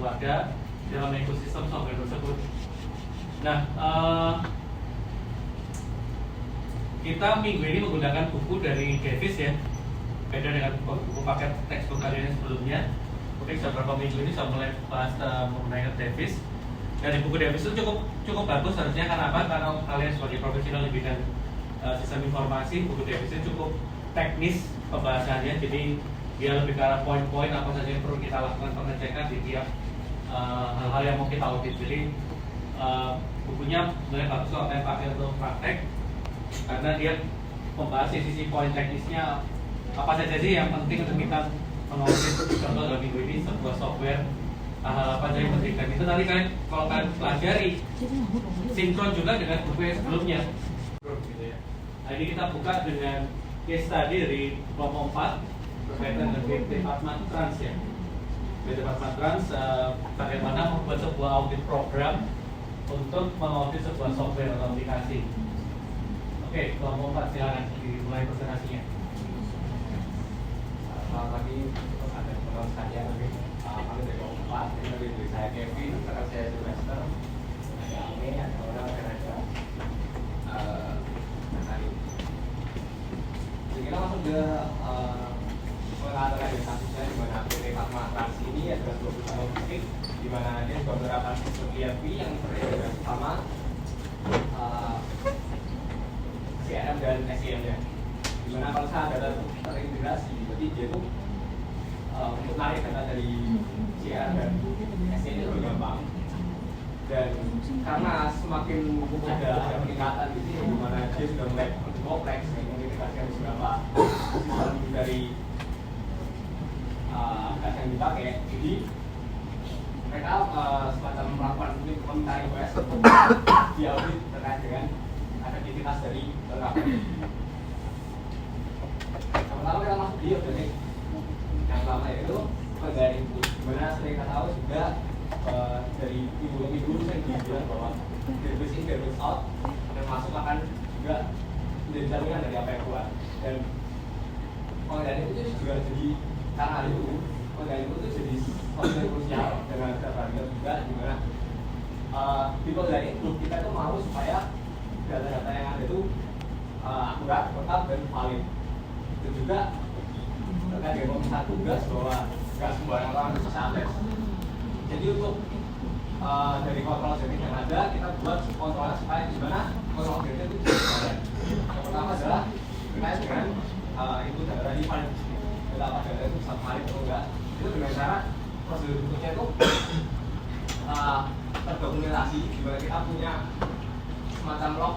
keluarga dalam ekosistem software tersebut. Nah, kita minggu ini menggunakan buku dari Davis ya, beda dengan buku paket textbook kalian sebelumnya. Mungkin beberapa minggu ini saya mulai bahas mengenai Davis. Dari buku Davis itu cukup bagus harusnya, karena apa? Karena kalian sebagai profesional di bidang sistem informasi, buku Davis itu cukup teknis pembahasannya, jadi dia lebih ke arah poin-poin apa saja yang perlu kita lakukan pengecekan di tiap hal-hal yang mau kita audit. Jadi bukunya sebenarnya bagus kalau kalian pakai untuk praktek, karena dia membahas sisi poin teknisnya apa saja sih yang penting untuk kita mengaudit. Contoh dalam minggu ini sebuah software, hal apa saja yang penting, dan itu nanti kalian kalau kalian pelajari sinkron juga dengan buku yang sebelumnya gitu ya. Nah, ini kita buka dengan case study dari kelompok 4 berkaitan dengan Department Trans ya. Department Trans bagaimana membuat sebuah audit program untuk mengaudit sebuah software atau aplikasi. Oke, kelompok 4 silakan dimulai presentasinya. Selamat pagi untuk Anda teman-teman sekalian. Kami dari kelompok 4, ini dari saya Kevin, rekan saya Sylvester, ada Ame, ada orang, dan ada Nari. Jadi kita langsung ke pengaturan kasusnya, di mana PT Fatma Trans ini adalah sebuah perusahaan logistik, di mana dia juga menerapkan sistem ERP yang terintegrasi sama CRM dan SCM-nya. Dimana kalau saat data terintegrasi, berarti dia tuh untuk narik data dari CRM dan SCM itu lebih gampang. Dan karena semakin ada peningkatan di sini, dimana dia sudah mulai kompleks, mengintegrasikan beberapa sistem dari data yang dipakai, jadi mereka semacam melakukan meminta request untuk diaudit terkait dengan efektivitas dari penerapan. Yang pertama kita masuk di audit. Yang pertama yaitu penggalian input. Dimana sering kita tahu juga dari ibu-ibu yang dibilang bahwa debit in debit out yang masuk akan juga menjadi jaminan dari apa yang keluar. Dan penggalian itu juga jadi karena itu penggalian itu jadi sesuatu yang krusial dengan data juga, dimana di penggalian input kita itu mau supaya data-data yang ada itu akurat, tetap, dan valid. Itu juga terkait dengan pemisahan tugas bahwa nggak sembarang orang bisa akses. Jadi untuk dari kontrol jenis yang ada, kita buat kontrolnya supaya gimana kontrol jenis itu bisa valid. Yang pertama adalah terkait dengan itu data ini valid, data apa data itu bisa valid atau enggak. Itu dengan cara prosedur berikutnya itu terdokumentasi, di mana kita punya semacam log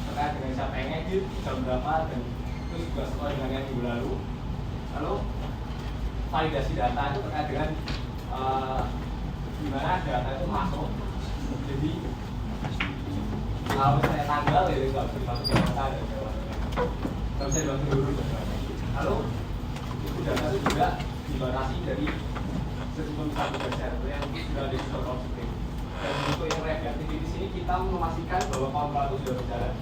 terkait dengan siapa yang ngedit, jam berapa, dan itu juga sesuai dengan yang minggu lalu. Lalu validasi data itu terkait dengan gimana data itu masuk. Jadi kalau misalnya tanggal ya nggak bisa dimasukin data dan sebagainya, nggak bisa dimasukin dulu. Lalu itu data itu juga dibatasi dari sejumlah satu server yang sudah di server script. Dan untuk yang reaktif di sini kita memastikan bahwa kontrol itu sudah berjalan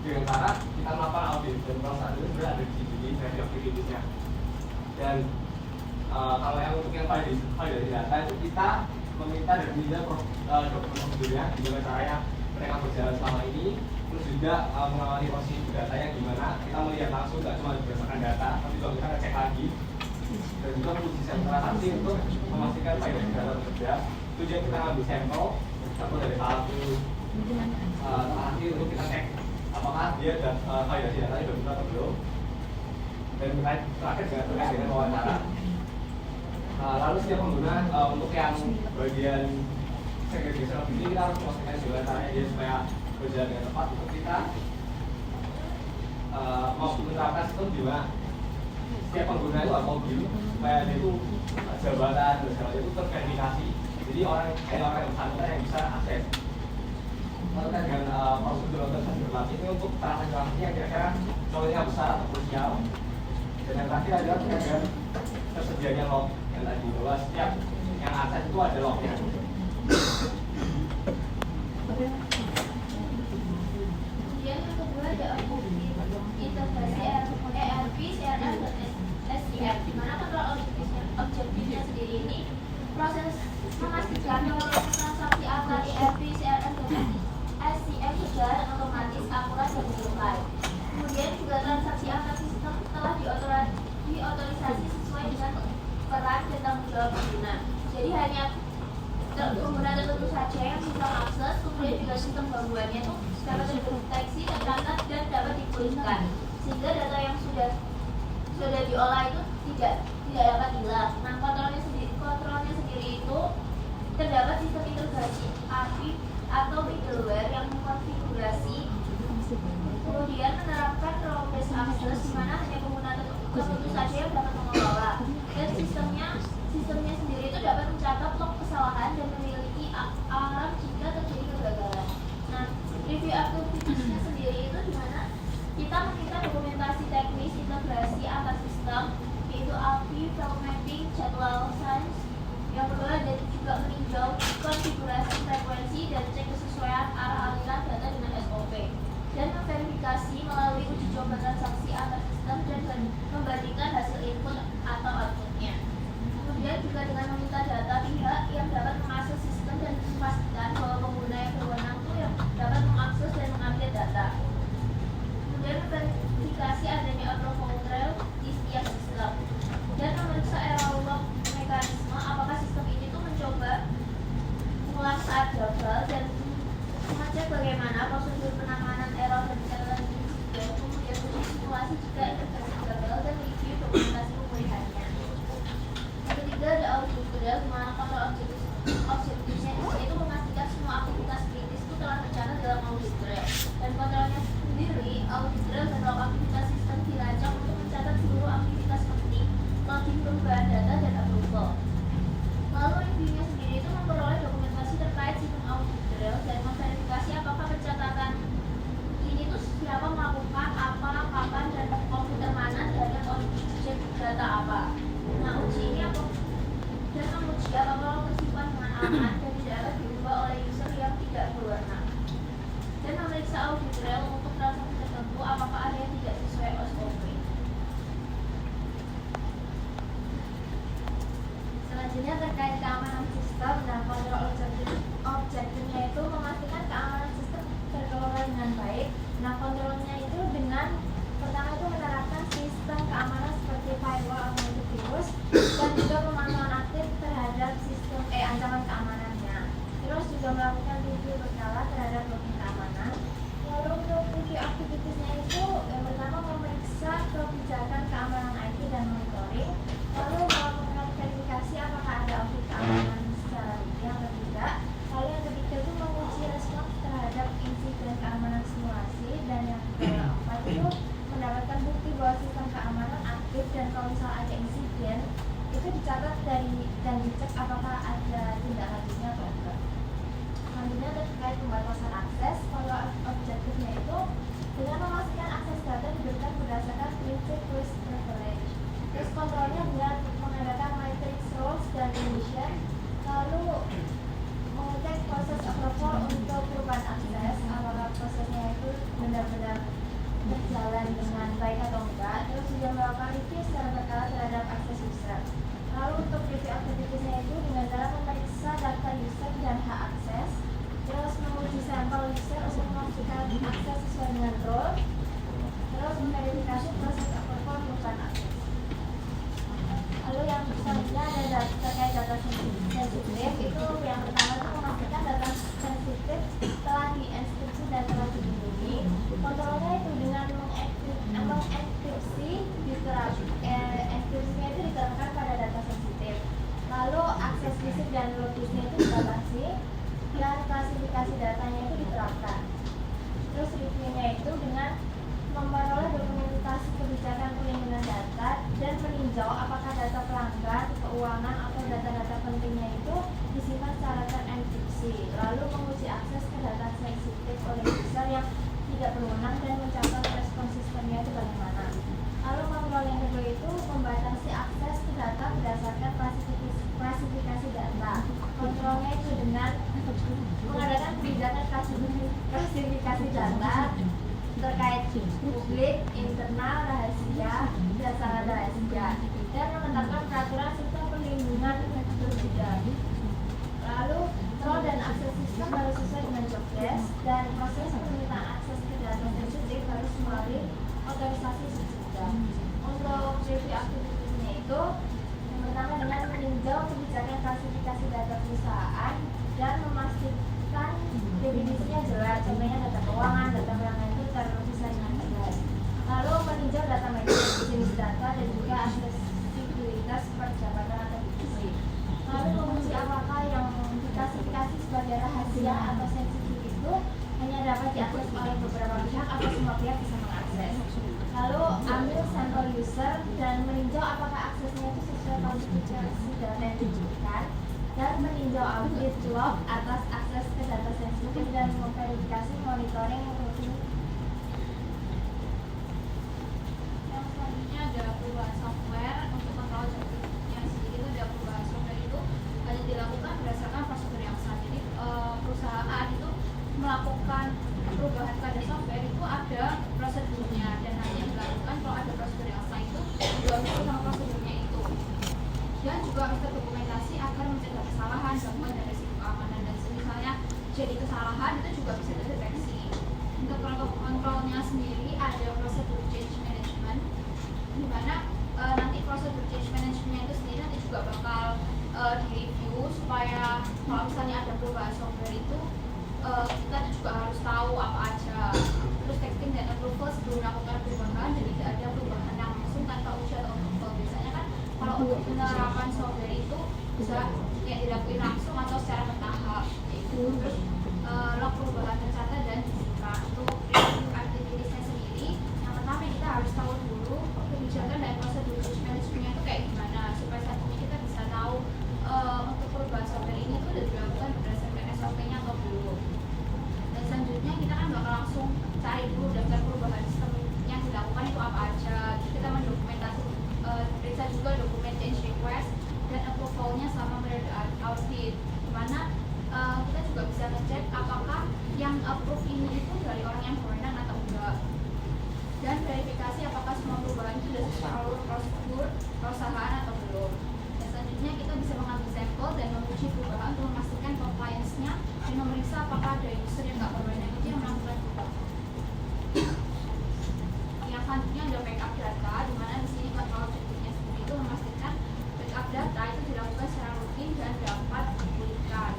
dengan cara kita melakukan audit, dan proses itu sudah ada di sini reaktivitasnya. Dan kalau yang untuk yang validasi data itu kita meminta dan meminta dokumen prosedurnya, gimana caranya mereka berjalan selama ini, terus juga mengawali proses datanya gimana. Kita melihat langsung, nggak cuma berdasarkan data, tapi juga kita ngecek lagi, dan juga uji transaksi untuk memastikan validasi data bekerja. Tujuan kita ngambil sampel satu dari satu transaksi untuk kita cek apakah dia validasi datanya sudah benar atau belum. Dan terakhir juga terkait dengan wawancara. Lalu setiap pengguna untuk yang bagian segregation ini kita harus memastikan juga caranya dia supaya berjalan dengan tepat. Untuk kita mau menerapkan sistem di mana setiap pengguna itu mobil supaya dia itu jabatan dan segala itu terverifikasi. Jadi orang yang bersangkutan yang bisa akses. Lalu kan dengan prosedur berlapis ini untuk transaksi yang kira-kira contohnya besar atau krusial. Dan yang terakhir adalah dengan tersedianya log yang tadi, bahwa setiap yang akses itu ada lognya. Kemudian yang kedua ada integrasi ERP, CRM, dan SCM, di mana kontrol objektifnya sendiri ini proses mengasih Dan proses transaksi antar ERP, CRM, dan SCM berjalan otomatis, akurat, dan real-time. Kemudian juga transaksi antar sistem telah diotorisasi sesuai dengan peran dan tanggung jawab pengguna. Jadi hanya pengguna tertentu saja yang bisa mengakses, kemudian juga sistem gangguannya itu dapat terdeteksi, tercatat, dan dapat dipulihkan. Sehingga data yang sudah diolah itu tidak dapat hilang. Nah, kontrolnya sendiri itu terdapat sistem integrasi API atau middleware yang mengkonfigurasi, kemudian menerapkan role based access di mana hanya pengguna tertentu saja yang dapat mengelola, dan sistemnya sendiri itu dapat mencatat log kesalahan dan memiliki alarm jika terjadi kegagalan. Nah, review aktivitasnya sendiri itu di mana kita meminta dokumentasi teknis integrasi antar sistem, yaitu API, file mapping, jadwal science. Yang kedua, dan juga meninjau konfigurasi frekuensi dan cek kesesuaian arah aliran data dengan SOP, dan memverifikasi melalui uji coba transaksi antar sistem dan membandingkan hasil input atau outputnya. Kemudian juga dengan meminta data pihak yang dapat mengakses sistem dan memastikan bahwa pengguna yang berwenang itu yang dapat mengakses dan mengambil data. Kemudian memverifikasi adanya auto trail di setiap sistem, dan memeriksa error log mekanisme apakah sistem ini tuh mencoba mengulang saat gagal, dan mengecek bagaimana prosedur penanganan error dan catatan insiden, kemudian uji simulasi jika integrasi gagal, dan review dokumentasi pemulihannya. Yang ketiga ada audit drill, di mana kontrol objektifnya itu memastikan semua aktivitas kritis itu telah tercatat dalam audit drill, dan kontrolnya sendiri audit drill dan log aktivitas sistem dirancang untuk mencatat seluruh aktivitas penting, login perubahan data, dan approval. Lalu reviewnya sendiri itu memperoleh dokumentasi terkait sistem audit drill dan memverifikasi apakah pencatatan ini tuh siapa melakukan apa, kapan, dan komputer mana dan objek data apa. Nah, uji ini apa? Dan menguji apakah tersimpan dengan aman dan tidak dapat diubah oleh user yang tidak berwenang. Dan memeriksa audit trail untuk transaksi tertentu apakah ada yang tidak sesuai SOP. Selanjutnya terkait keamanan sistem dan kontrol objektifnya itu memastikan keamanan sistem terkelola dengan baik. Nah, kontrolnya itu dengan pertama itu menerapkan sistem keamanan seperti firewall atau antivirus, dan juga pemantauan aktif terhadap sistem ancaman keamanannya. Terus juga melakukan review berkala terhadap login keamanan. Lalu untuk review aktivitasnya itu yang pertama memeriksa kebijakan keamanan IT dan monitoring, lalu melakukan verifikasi apakah ada audit keamanan secara rutin atau tidak. Lalu yang ketiga itu menguji respons terhadap insiden keamanan simulasi, dan yang keempat itu mendapatkan bukti bahwa sistem keamanan aktif, dan kalau misal ada insiden itu dicatat dan dicek apakah ada tindak lanjutnya atau enggak. Selanjutnya terkait pembatasan akses, kalau objektifnya itu dengan memastikan akses data diberikan berdasarkan prinsip least privilege. Terus kontrolnya dengan mengadakan matrix roles dan condition, lalu mengecek proses approval untuk perubahan akses, apakah prosesnya itu benar-benar berjalan dengan baik atau enggak. Terus juga melakukan review secara berkala terhadap akses user. Lalu untuk review aktivitasnya itu dengan cara memeriksa data user dan hak akses, terus menguji sampel user untuk memastikan akses sesuai dengan role, terus memverifikasi proses approval perubahan akses. Lalu yang selanjutnya ada terkait data sensitif, itu yang pertama itu memastikan data sensitif telah dienkripsi dan telah dilindungi. Kontrolnya itu dengan mengenkripsi, enkripsinya itu diterapkan pada data sensitif. Lalu akses fisik dan logisnya itu dibatasi, dan klasifikasi datanya itu diterapkan. Terus reviewnya itu dengan memperoleh dokumentasi kebijakan perlindungan data dan meninjau apakah data pelanggan, keuangan, atau data-data pentingnya itu disimpan secara terenkripsi. Lalu menguji akses ke data sensitif oleh user yang tidak berwenang dan mencatat respons sistemnya itu bagaimana. Lalu kontrol yang kedua itu membatasi akses ke data berdasarkan klasifikasi data. Kontrolnya itu dengan mengadakan kebijakan klasifikasi data terkait publik, internal, rahasia, dan sangat rahasia, dan menetapkan peraturan sistem perlindungan berbeda. Lalu diwujudkan, dan meninjau audit log atas akses ke data sensitif dan memverifikasi monitoring rutin. Yang selanjutnya ada perubahan software untuk kontrol jadinya sendiri. Itu ada perubahan software itu hanya dilakukan berdasarkan prosedur yang sah. Jadi perusahaan itu melakukan perubahan pada software itu ada prosedurnya, dan hanya dilakukan kalau ada prosedur yang sah itu dilakukan sama prosedurnya itu. Dan juga harus terdokumentasi agar mencegah kesalahan, gangguan dan risiko keamanan, dan misalnya jadi kesalahan itu juga bisa terdeteksi. Untuk kontrolnya sendiri ada prosedur change management, di mana nanti prosedur change management itu sendiri nanti juga bakal direview supaya kalau misalnya ada perubahan software itu kita juga harus tahu apa aja. Terus testing dan approval sebelum melakukan perubahan, jadi tidak ada perubahan yang langsung tanpa uji atau approval. Biasanya kan kalau untuk penerapan software itu bisa yang dilakukan langsung atau secara bertahap. Terus log perubahan tercatat dan disingkat. Untuk review aktivitasnya sendiri, yang pertama kita harus tahu dulu kebijakan dan prosedur change managementnya itu kayak gimana, supaya saat ini kita bisa tahu untuk perubahan software ini itu sudah dilakukan berdasarkan SOP-nya atau belum. Dan selanjutnya kita kan bakal langsung cari dulu daftar perubahan sistem yang dilakukan itu apa aja. Terus kita mendokumentasi, periksa juga dokumen change request dan approval-nya selama periode audit, dimana kita juga bisa ngecek apakah yang approve ini itu dari orang yang berwenang atau enggak, dan verifikasi apakah semua perubahan itu sudah sesuai alur prosedur perusahaan atau belum. Dan selanjutnya kita bisa mengambil sampel dan menguji perubahan untuk memastikan compliance-nya dan memeriksa apakah ada user yang nggak berwenang itu yang melakukan perubahan. Yang selanjutnya ada backup data, di mana di sini kontrol objektifnya sendiri itu memastikan backup data itu dilakukan secara rutin dan dapat dipulihkan.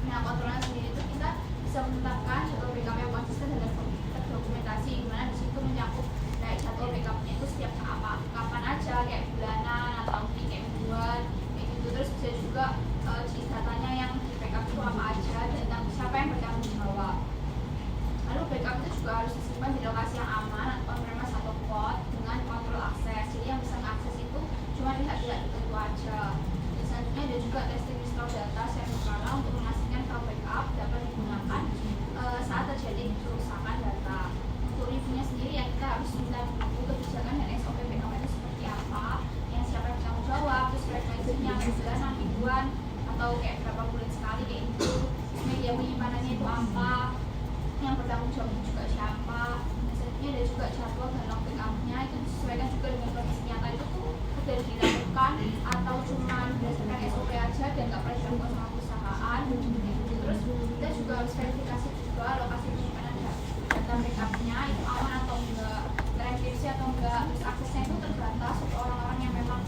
Nah, kontrolnya sendiri itu kita bisa menetapkan jadwal backup yang konsisten dan terdokumentasi, di mana di situ mencakup kayak jadwal backupnya itu setiap kapan aja, kayak bulanan atau kayak mingguan, kayak gitu. Terus bisa juga jenis datanya yang di backup itu apa aja dan siapa yang bertanggung jawab. Lalu backup itu juga harus disimpan di lokasi yang aman atau on-premise atau cloud dengan kontrol akses. Jadi yang bisa mengakses itu cuma pihak-pihak tertentu aja. Dan selanjutnya ada juga testing restore data secara berkala untuk memastikan kalau backup dapat digunakan saat terjadi kerusakan data. Untuk reviewnya sendiri ya kita harus minta buku kebijakan dan SOP backup itu seperti apa, yang siapa yang bertanggung jawab, terus frekuensinya bulanan, mingguan, atau kayak berapa bulan sekali kayak gitu. Media penyimpanannya itu apa, yang bertanggung jawab juga siapa. Dan selanjutnya ada juga jadwal dan log backupnya itu disesuaikan juga dengan kondisi nyata itu tuh sudah dilakukan atau cuma berdasarkan SOP aja dan nggak pernah dilakukan sama perusahaan. Terus kita juga harus verifikasi juga lokasi penyimpanan data backupnya itu aman atau enggak, terenkripsi atau enggak, terus aksesnya itu terbatas untuk orang-orang yang memang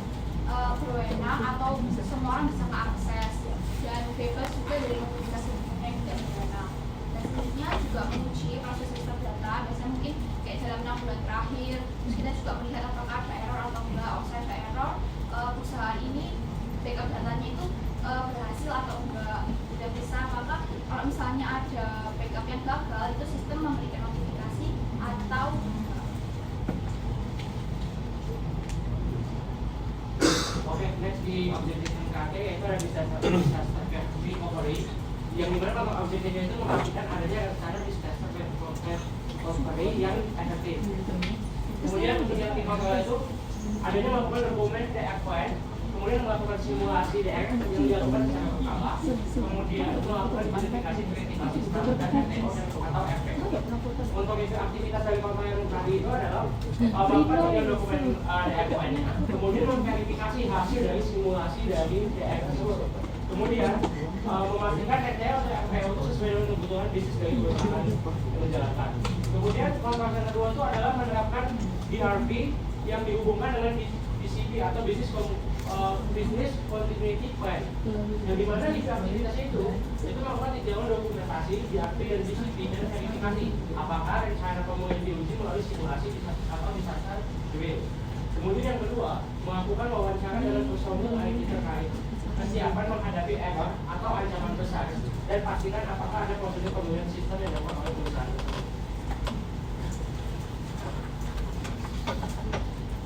berwenang atau semua orang bisa mengakses, dan bebas juga dari mobilitas yang tidak berwenang. Dan selanjutnya juga menguji proses restore data, biasanya mungkin kayak dalam 6 bulan terakhir. Terus kita juga melihat apakah ada error atau enggak, offside ada error, perusahaan ini backup datanya itu berhasil atau enggak. Tidak bisa apakah kalau misalnya ada backup yang gagal itu sistem memberikan notifikasi atau enggak. Oke, next di objektif MKT yaitu ada disaster recovery, yang dimana kalau objektifnya itu memastikan adanya rencana disaster recovery yang efektif. Kemudian untuk yang kedua itu adanya melakukan dokumen DFN, kemudian melakukan simulasi DX yang dilakukan secara berkala, kemudian melakukan identifikasi kritikal sistem dan RTO atau FPO. Untuk itu aktivitas dari kontrol yang tadi itu adalah melakukan dokumen DFN, kemudian memverifikasi hasil dari simulasi dari DX tersebut. Kemudian memastikan RTO dan FPO itu sesuai dengan kebutuhan bisnis dari perusahaan yang menjalankan. Kemudian kontrol yang kedua itu adalah menerapkan DRP yang dihubungkan dengan BCP atau Business Continuity Plan, yang dimana di aktivitas itu melakukan tinjauan dokumentasi, DRP dan BCP dan verifikasi apakah rencana pemulihan diuji melalui simulasi atau disaster drill. Kemudian yang kedua, melakukan wawancara dengan personil IT terkait kesiapan menghadapi error atau ancaman besar, dan pastikan apakah ada prosedur pemulihan sistem yang dilakukan oleh perusahaan.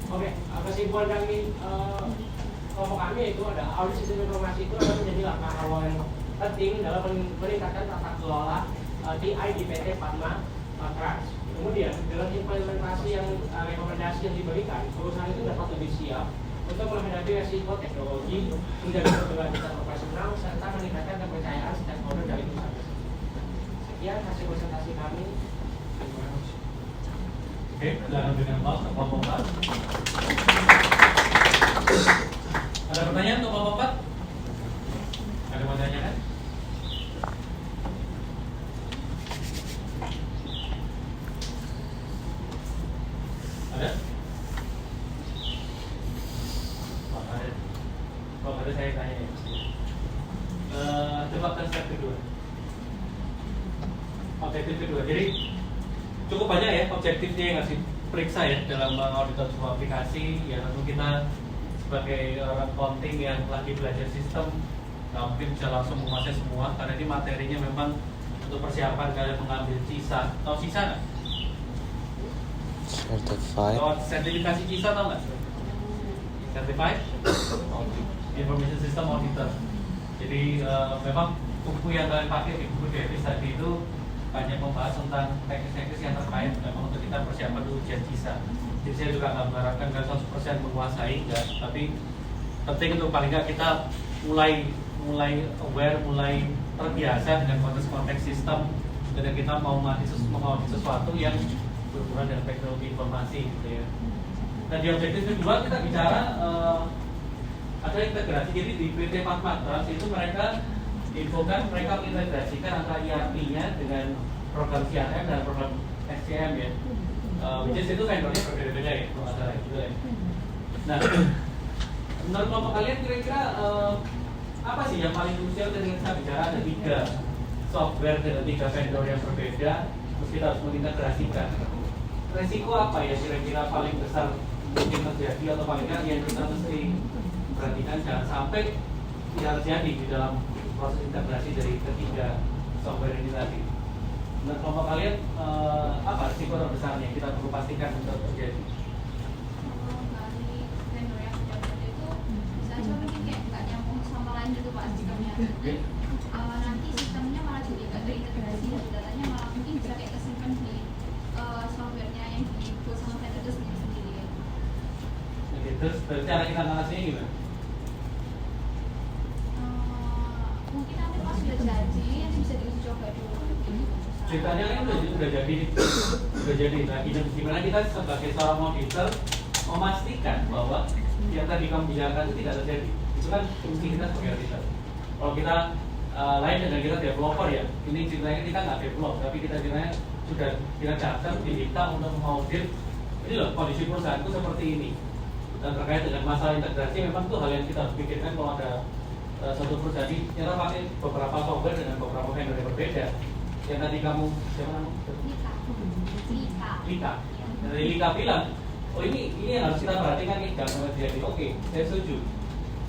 Oke, kesimpulan kami kelompok kami itu ada audit sistem informasi itu adalah menjadi langkah awal yang penting dalam meningkatkan tata kelola TI di PT Padma Trans. Kemudian dalam implementasi yang rekomendasi yang diberikan, perusahaan itu dapat lebih siap untuk menghadapi resiko teknologi, menjaga keberlanjutan operasional, serta meningkatkan kepercayaan stakeholder dari perusahaan tersebut. Sekian hasil presentasi kami. Oke, silakan dengan Pak kelompok 4. Ada pertanyaan untuk kelompok 4? Ada yang mau tanyakan? Ada? Kalau ada saya tanya ya. Coba konsep kedua. Objektif kedua. Jadi cukup banyak ya objektifnya yang harus diperiksa ya dalam mengaudit sebuah aplikasi. Ya tentu kita sebagai orang accounting yang lagi belajar sistem nggak mungkin bisa langsung menguasai semua karena ini materinya memang untuk persiapan kalian mengambil CISA. Tahu CISA nggak? Certified. Kalau sertifikasi CISA tahu nggak? Certified Information System Auditor. Jadi memang buku yang kalian pakai di buku Davis tadi itu banyak membahas tentang teknis-teknis yang terkait memang untuk kita persiapan dulu ujian CISA. Jadi saya juga nggak mengharapkan kalian 100% menguasai, enggak, tapi penting untuk paling nggak kita mulai aware, mulai terbiasa dengan konteks-konteks sistem, dan kita mau mengaudit sesuatu yang berhubungan dengan teknologi informasi, gitu ya. Nah di objektif kedua kita bicara ada integrasi. Jadi di PT Padma Trans itu mereka infokan mereka mengintegrasikan antara ERP-nya dengan program CRM dan program SCM ya. Which is itu vendornya berbeda-beda ya, kalau ada gitu ya. Nah, menurut kelompok kalian kira-kira apa sih yang paling krusial ketika kita bicara ada 3 software dengan 3 vendor yang berbeda, terus kita harus mengintegrasikan. Resiko apa ya kira-kira paling besar mungkin terjadi atau paling nggak yang kita mesti perhatikan jangan sampai tidak terjadi di dalam proses integrasi dari ketiga software ini tadi. Menurut kelompok kalian apa risiko terbesarnya yang kita perlu pastikan untuk terjadi? Dari vendor yang sudah ada itu bisa aja mungkin kayak nggak nyambung sama lain gitu Pak sistemnya. Nanti sistemnya malah jadi nggak terintegrasi dan datanya malah mungkin bisa kayak kesimpan di softwarenya yang dibuat sama vendor itu sendiri ya. Oke, terus cara kita analisanya gimana? Mungkin nanti pas sudah jadi nanti bisa diuji coba dulu. Ceritanya kan udah jadi. Nah, gimana kita sebagai seorang auditor memastikan bahwa yang tadi kamu bicarakan itu tidak terjadi. Itu kan fungsi kita sebagai auditor. Kalau kita lain dengan kita developer ya, ini ceritanya kita nggak develop, tapi kita ceritanya sudah kita catat diminta untuk mengaudit. Ini loh kondisi perusahaanku seperti ini. Dan terkait dengan masalah integrasi memang itu hal yang kita harus pikirkan kalau ada satu perusahaan ini ternyata pakai beberapa software dengan beberapa vendor yang berbeda. Yang tadi kamu siapa nama? Lika. Dari Lika bilang, oh ini yang harus kita perhatikan nih, jangan sampai terjadi. Oke, saya setuju.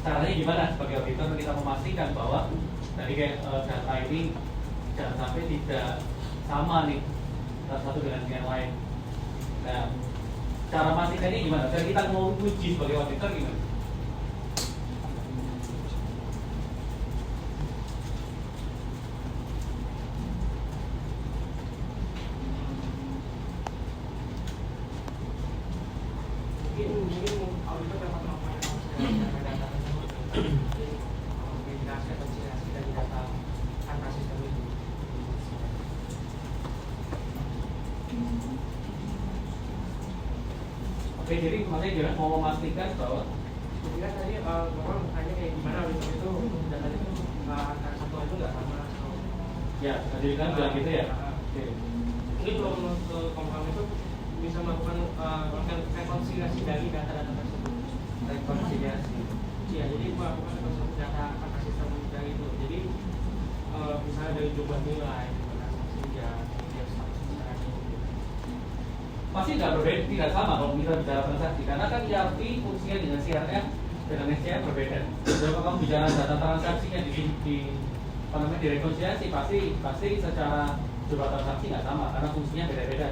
Caranya gimana sebagai auditor kita memastikan bahwa tadi kayak data ini jangan sampai tidak sama nih satu dengan yang lain. Nah, cara memastikannya gimana? Dan kita mau uji sebagai auditor gimana? Mungkin auditor dapat melakukan data tersebut, kombinasi atau kombinasi dari data antar sistem itu. Oke, jadi makanya jangan mau memastikan bahwa Kemudian tadi bapak bertanya kayak gimana auditor itu datanya itu antara satu itu nggak sama. ya tadi kan bilang gitu ya. Oke. Ini belum ke komponen itu bisa melakukan rekonsiliasi dari data-data tersebut. Rekonsiliasi. Iya, jadi melakukan rekonsiliasi data antar sistem dari itu. Jadi misalnya dari jumlah nilai, transaksi dan status. Pasti nggak berbeda, tidak sama kalau kita bicara transaksi karena kan ERP fungsinya dengan CRM dengan SCM berbeda. Kalau kamu bicara data transaksinya di rekonsiliasi pasti secara jumlah transaksi nggak sama karena fungsinya beda-beda.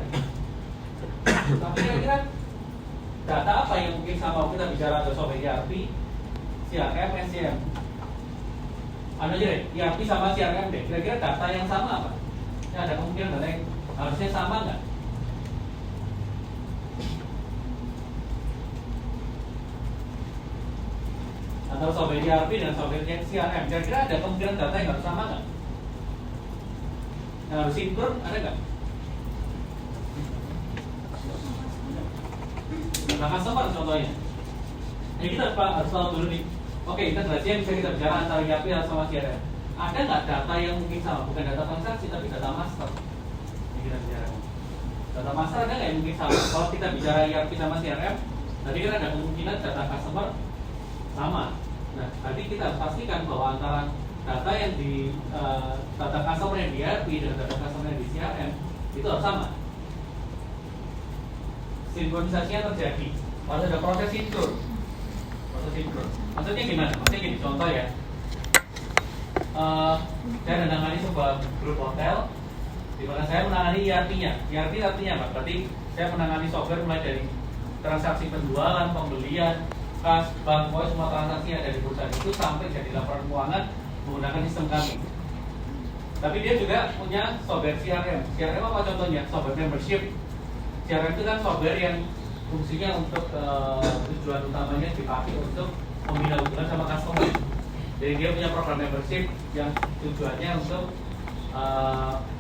Tapi kira-kira data apa yang mungkin sama kita bicara ada software ERP CRM, SCM. Anu aja deh, ERP sama CRM deh. Kira-kira data yang sama apa? Ya, ada kemungkinan data yang harusnya sama nggak? Atau software ERP dan software CRM, kira-kira ada kemungkinan data yang harus sama nggak? Yang harus sinkron ada nggak? Nah, customer contohnya. Ini kita harus tahu dulu nih. Oke, integrasinya bisa kita bicara antara ERP sama CRM. Ada nggak data yang mungkin sama? Bukan data transaksi, tapi data master. Ini kita bicara. Data master ada nggak yang mungkin sama? Kalau kita bicara ERP sama CRM, tadi kan ada kemungkinan data customer sama. Nah, tadi kita harus pastikan bahwa antara data yang di data customer yang di ERP dan data customer yang di CRM itu harus sama. Sinkronisasinya terjadi. Harus ada proses sinkron. Proses sinkron. Maksudnya gimana? Maksudnya gini, contoh ya. Saya menangani sebuah grup hotel, di mana saya menangani ERP-nya. ERP artinya apa? Berarti saya menangani software mulai dari transaksi penjualan, pembelian, kas, bank, pokoknya semua transaksi yang ada di perusahaan itu sampai jadi laporan keuangan menggunakan sistem kami. Tapi dia juga punya software CRM. CRM apa contohnya? Software membership. CRM itu kan software yang fungsinya untuk tujuan utamanya dipakai untuk membina hubungan sama customer. Jadi dia punya program membership yang tujuannya untuk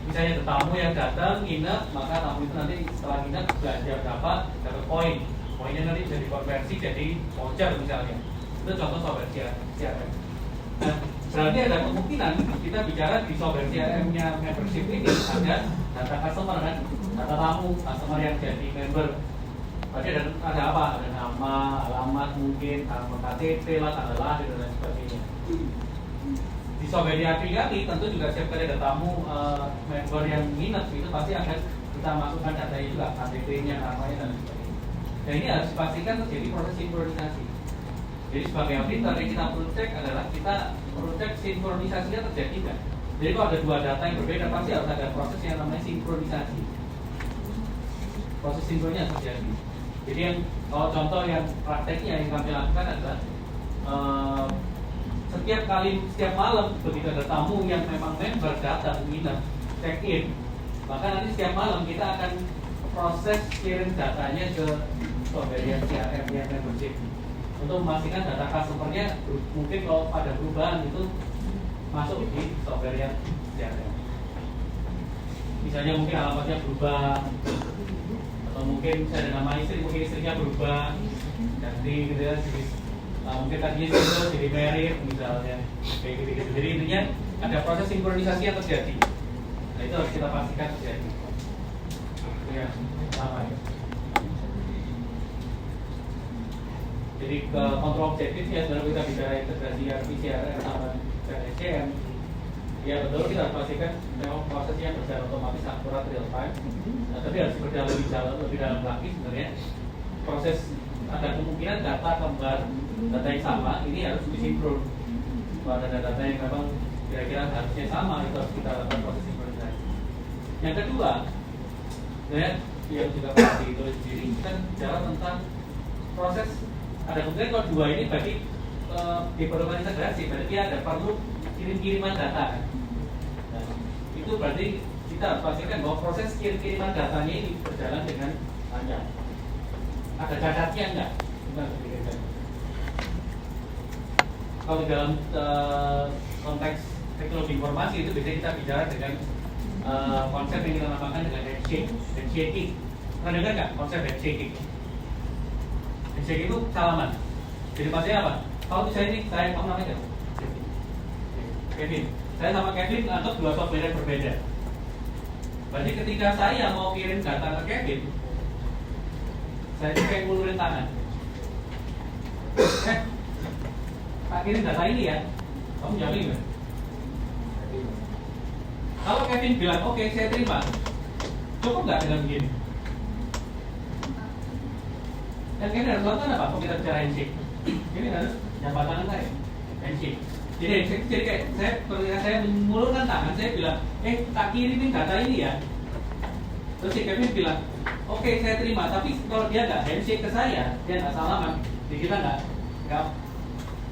misalnya ada tamu yang datang nginep, maka tamu itu nanti setelah nginep belanja berapa dapat poin. Poinnya nanti bisa dikonversi jadi voucher misalnya. Itu contoh software CRM. Nah, berarti ada kemungkinan kita bicara di software CRM-nya membership ini ada data customer kan, data tamu, customer yang jadi member. Berarti ada apa? Ada nama, alamat mungkin, alamat KTP lah, tanggal lahir dan lain sebagainya. Di software ERP kami tentu juga setiap kali ada tamu member yang minus itu pasti akan kita masukkan datanya juga, KTP-nya, namanya dan sebagainya. Nah ini harus dipastikan terjadi proses sinkronisasi. Jadi sebagai auditor yang kita perlu cek adalah kita perlu cek sinkronisasinya terjadi nggak. Jadi kalau ada dua data yang berbeda pasti harus ada proses yang namanya sinkronisasi. Proses sinkronnya terjadi. Jadi yang kalau contoh yang prakteknya yang kami lakukan adalah setiap malam begitu ada tamu yang memang member datang minat check in, maka nanti setiap malam kita akan proses kirim datanya ke software yang CRM yang membership untuk memastikan data customer-nya mungkin kalau ada perubahan itu masuk di software yang CRM. Misalnya mungkin alamatnya berubah, atau mungkin saya ada nama istri, mungkin istrinya berubah ganti gitu ya, mungkin tadinya single jadi married misalnya, kayak gitu. Jadi intinya ada proses sinkronisasi yang terjadi. Nah itu harus kita pastikan terjadi. Ya, sama ya. Jadi ke kontrol objektifnya sebenarnya kita bicara integrasi ERP, CRM sama SCM. Ya betul, kita harus pastikan memang prosesnya berjalan otomatis akurat real time. Nah, tapi harus berjalan lebih dalam lagi sebenarnya. Proses ada kemungkinan data kembar, data yang sama ini harus disinkron. Kalau ada data yang memang kira-kira harusnya sama, itu harus kita lakukan proses sinkronisasi. Yang kedua, ya, yang juga perlu ditulis sendiri, kita bicara tentang proses. Ada kemungkinan kalau dua ini berarti diperlukan integrasi, berarti ada perlu kirim-kiriman data. Nah, itu berarti kita harus pastikan bahwa proses kirim-kiriman datanya ini berjalan dengan lancar. Ada cacatnya enggak? Kalau dalam konteks teknologi informasi itu biasanya kita bicara dengan konsep yang kita namakan dengan handshaking. Pernah dengar nggak konsep handshaking? Handshaking itu salaman. Jadi maksudnya apa? Kalau misalnya ini saya kamu namanya Kevin. Saya sama Kevin anggap dua software yang berbeda. Berarti ketika saya mau kirim data ke Kevin, saya kayak ngulurin tangan. Pak kirim data ini ya, kamu jawab gimana? Kalau Kevin bilang oke, saya terima, cukup nggak dengan begini? Dan Kevin harus lakukan apa? Kalau kita bicara handshake, Kevin harus jabat tangan saya, handshake. Jadi handshake jadi kayak saya mengulurkan tangan, saya bilang, tak kirimin data ini ya. Terus si Kevin bilang, oke, saya terima, tapi kalau dia nggak handshake ke saya, dia nggak salaman, di kita nggak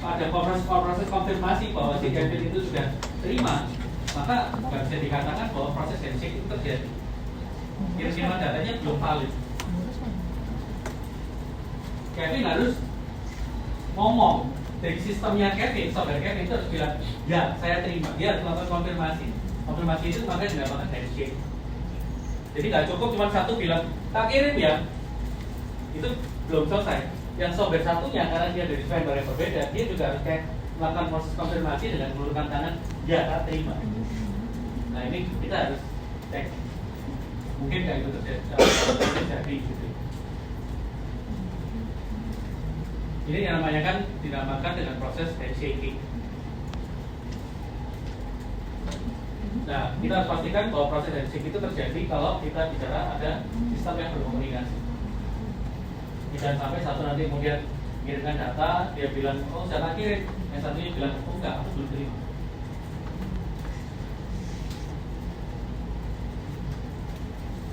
ada proses konfirmasi bahwa si Kevin itu sudah terima, maka nggak bisa dikatakan bahwa proses handshake itu terjadi. Kirim-kiriman datanya belum valid. Kevin harus ngomong dari sistemnya Kevin, saudara Kevin itu harus bilang, ya saya terima. Dia harus melakukan konfirmasi. Konfirmasi itu makanya dinamakan handshake. Jadi nggak cukup cuma satu bilang tak kirim ya, itu belum selesai. Yang software satunya karena dia dari vendor yang berbeda, dia juga harus kayak melakukan proses konfirmasi dengan mengulurkan tangan, ya tak terima. Nah ini kita harus cek, mungkin kayak itu terjadi gitu. Ini yang namanya kan dinamakan dengan proses handshaking. Nah, kita harus pastikan bahwa proses handshake itu terjadi kalau kita bicara ada sistem yang berkomunikasi. Jangan sampai satu nanti kemudian mengirimkan data, dia bilang, oh saya tak kirim, yang satunya bilang, oh enggak, aku belum terima.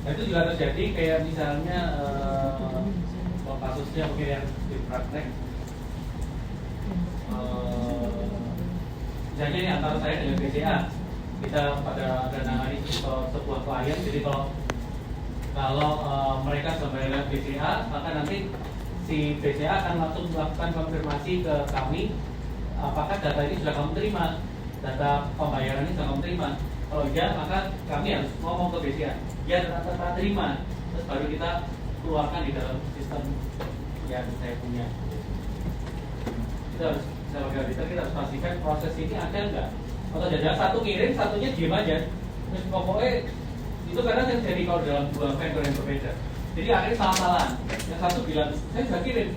Nah itu juga terjadi kayak misalnya kasusnya mungkin yang di praktek, misalnya ini antara saya dengan BCA, kita pada menangani sebuah klien. Jadi kalau mereka sudah melakukan BCA, maka nanti si BCA akan langsung melakukan konfirmasi ke kami apakah data ini sudah kamu terima, data pembayaran ini sudah kamu terima. Kalau iya, maka kami harus ngomong ke BCA, ya data terima, terus baru kita keluarkan di dalam sistem yang saya punya. Kita harus sebagai auditor kita harus pastikan proses ini ada enggak. Atau jangan satu kirim, satunya diem aja. Terus pokoknya itu kadang terjadi kalau dalam dua vendor yang berbeda. Jadi akhirnya salah-salahan. Yang satu bilang, saya sudah kirim.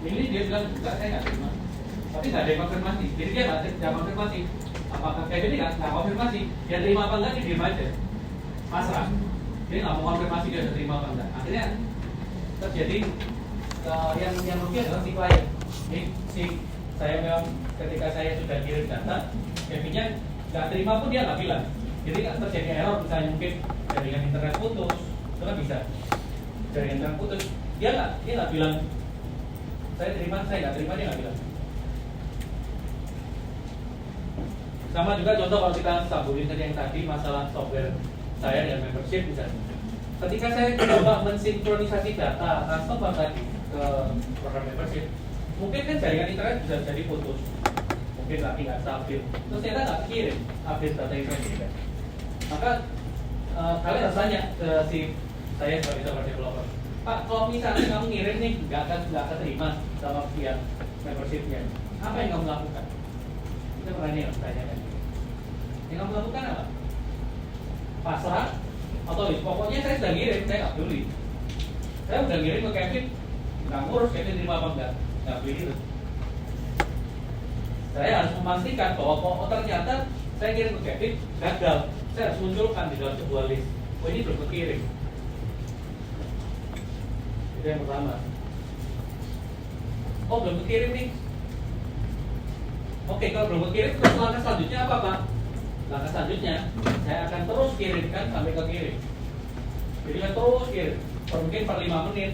Ini dia bilang, enggak, saya nggak terima. Tapi nggak ada yang konfirmasi. Jadi dia nggak konfirmasi. Apakah kayak gini nggak konfirmasi? Dia terima apa enggak, dia diem aja. Pasrah. Dia nggak mau konfirmasi dia sudah terima apa enggak. Akhirnya terjadi yang rugi adalah si klien. Ini saya memang ketika saya sudah kirim data, Kevinnya nggak terima pun dia nggak bilang. Jadi terjadi error, misalnya mungkin jaringan internet putus, itu kan bisa. Jaringan internet putus, dia nggak bilang saya terima, saya nggak terima, dia nggak bilang. Sama juga contoh kalau kita sambungin yang tadi masalah software saya dengan membership misalnya. Ketika saya coba mensinkronisasi data customer tadi ke program membership, mungkin kan jaringan internet bisa jadi putus, mungkin lagi nggak stabil, terus ternyata nggak kirim update data itu. Maka kalian harus tanya ke saya sebagai software developer, Pak, kalau misalnya kamu ngirim nih nggak keterima sama pihak membershipnya, apa yang kamu lakukan? Itu pertanyaan yang harus ditanyakan. Yang kamu lakukan apa? Pasrah? Atau pokoknya saya sudah ngirim, saya nggak peduli. Saya udah ngirim ke Kevin, nggak ngurus Kevin terima apa nggak begitu. Saya harus memastikan bahwa ternyata saya kirim ke Kevin gagal. Saya harus munculkan di dalam sebuah list. Oh ini belum kekirim. Itu yang pertama. Oh belum kekirim nih. Oke, kalau belum kekirim, terus langkah selanjutnya apa Pak? Langkah selanjutnya saya akan terus kirimkan sampai ke kirim. Jadi saya terus kirim, mungkin per 5 menit.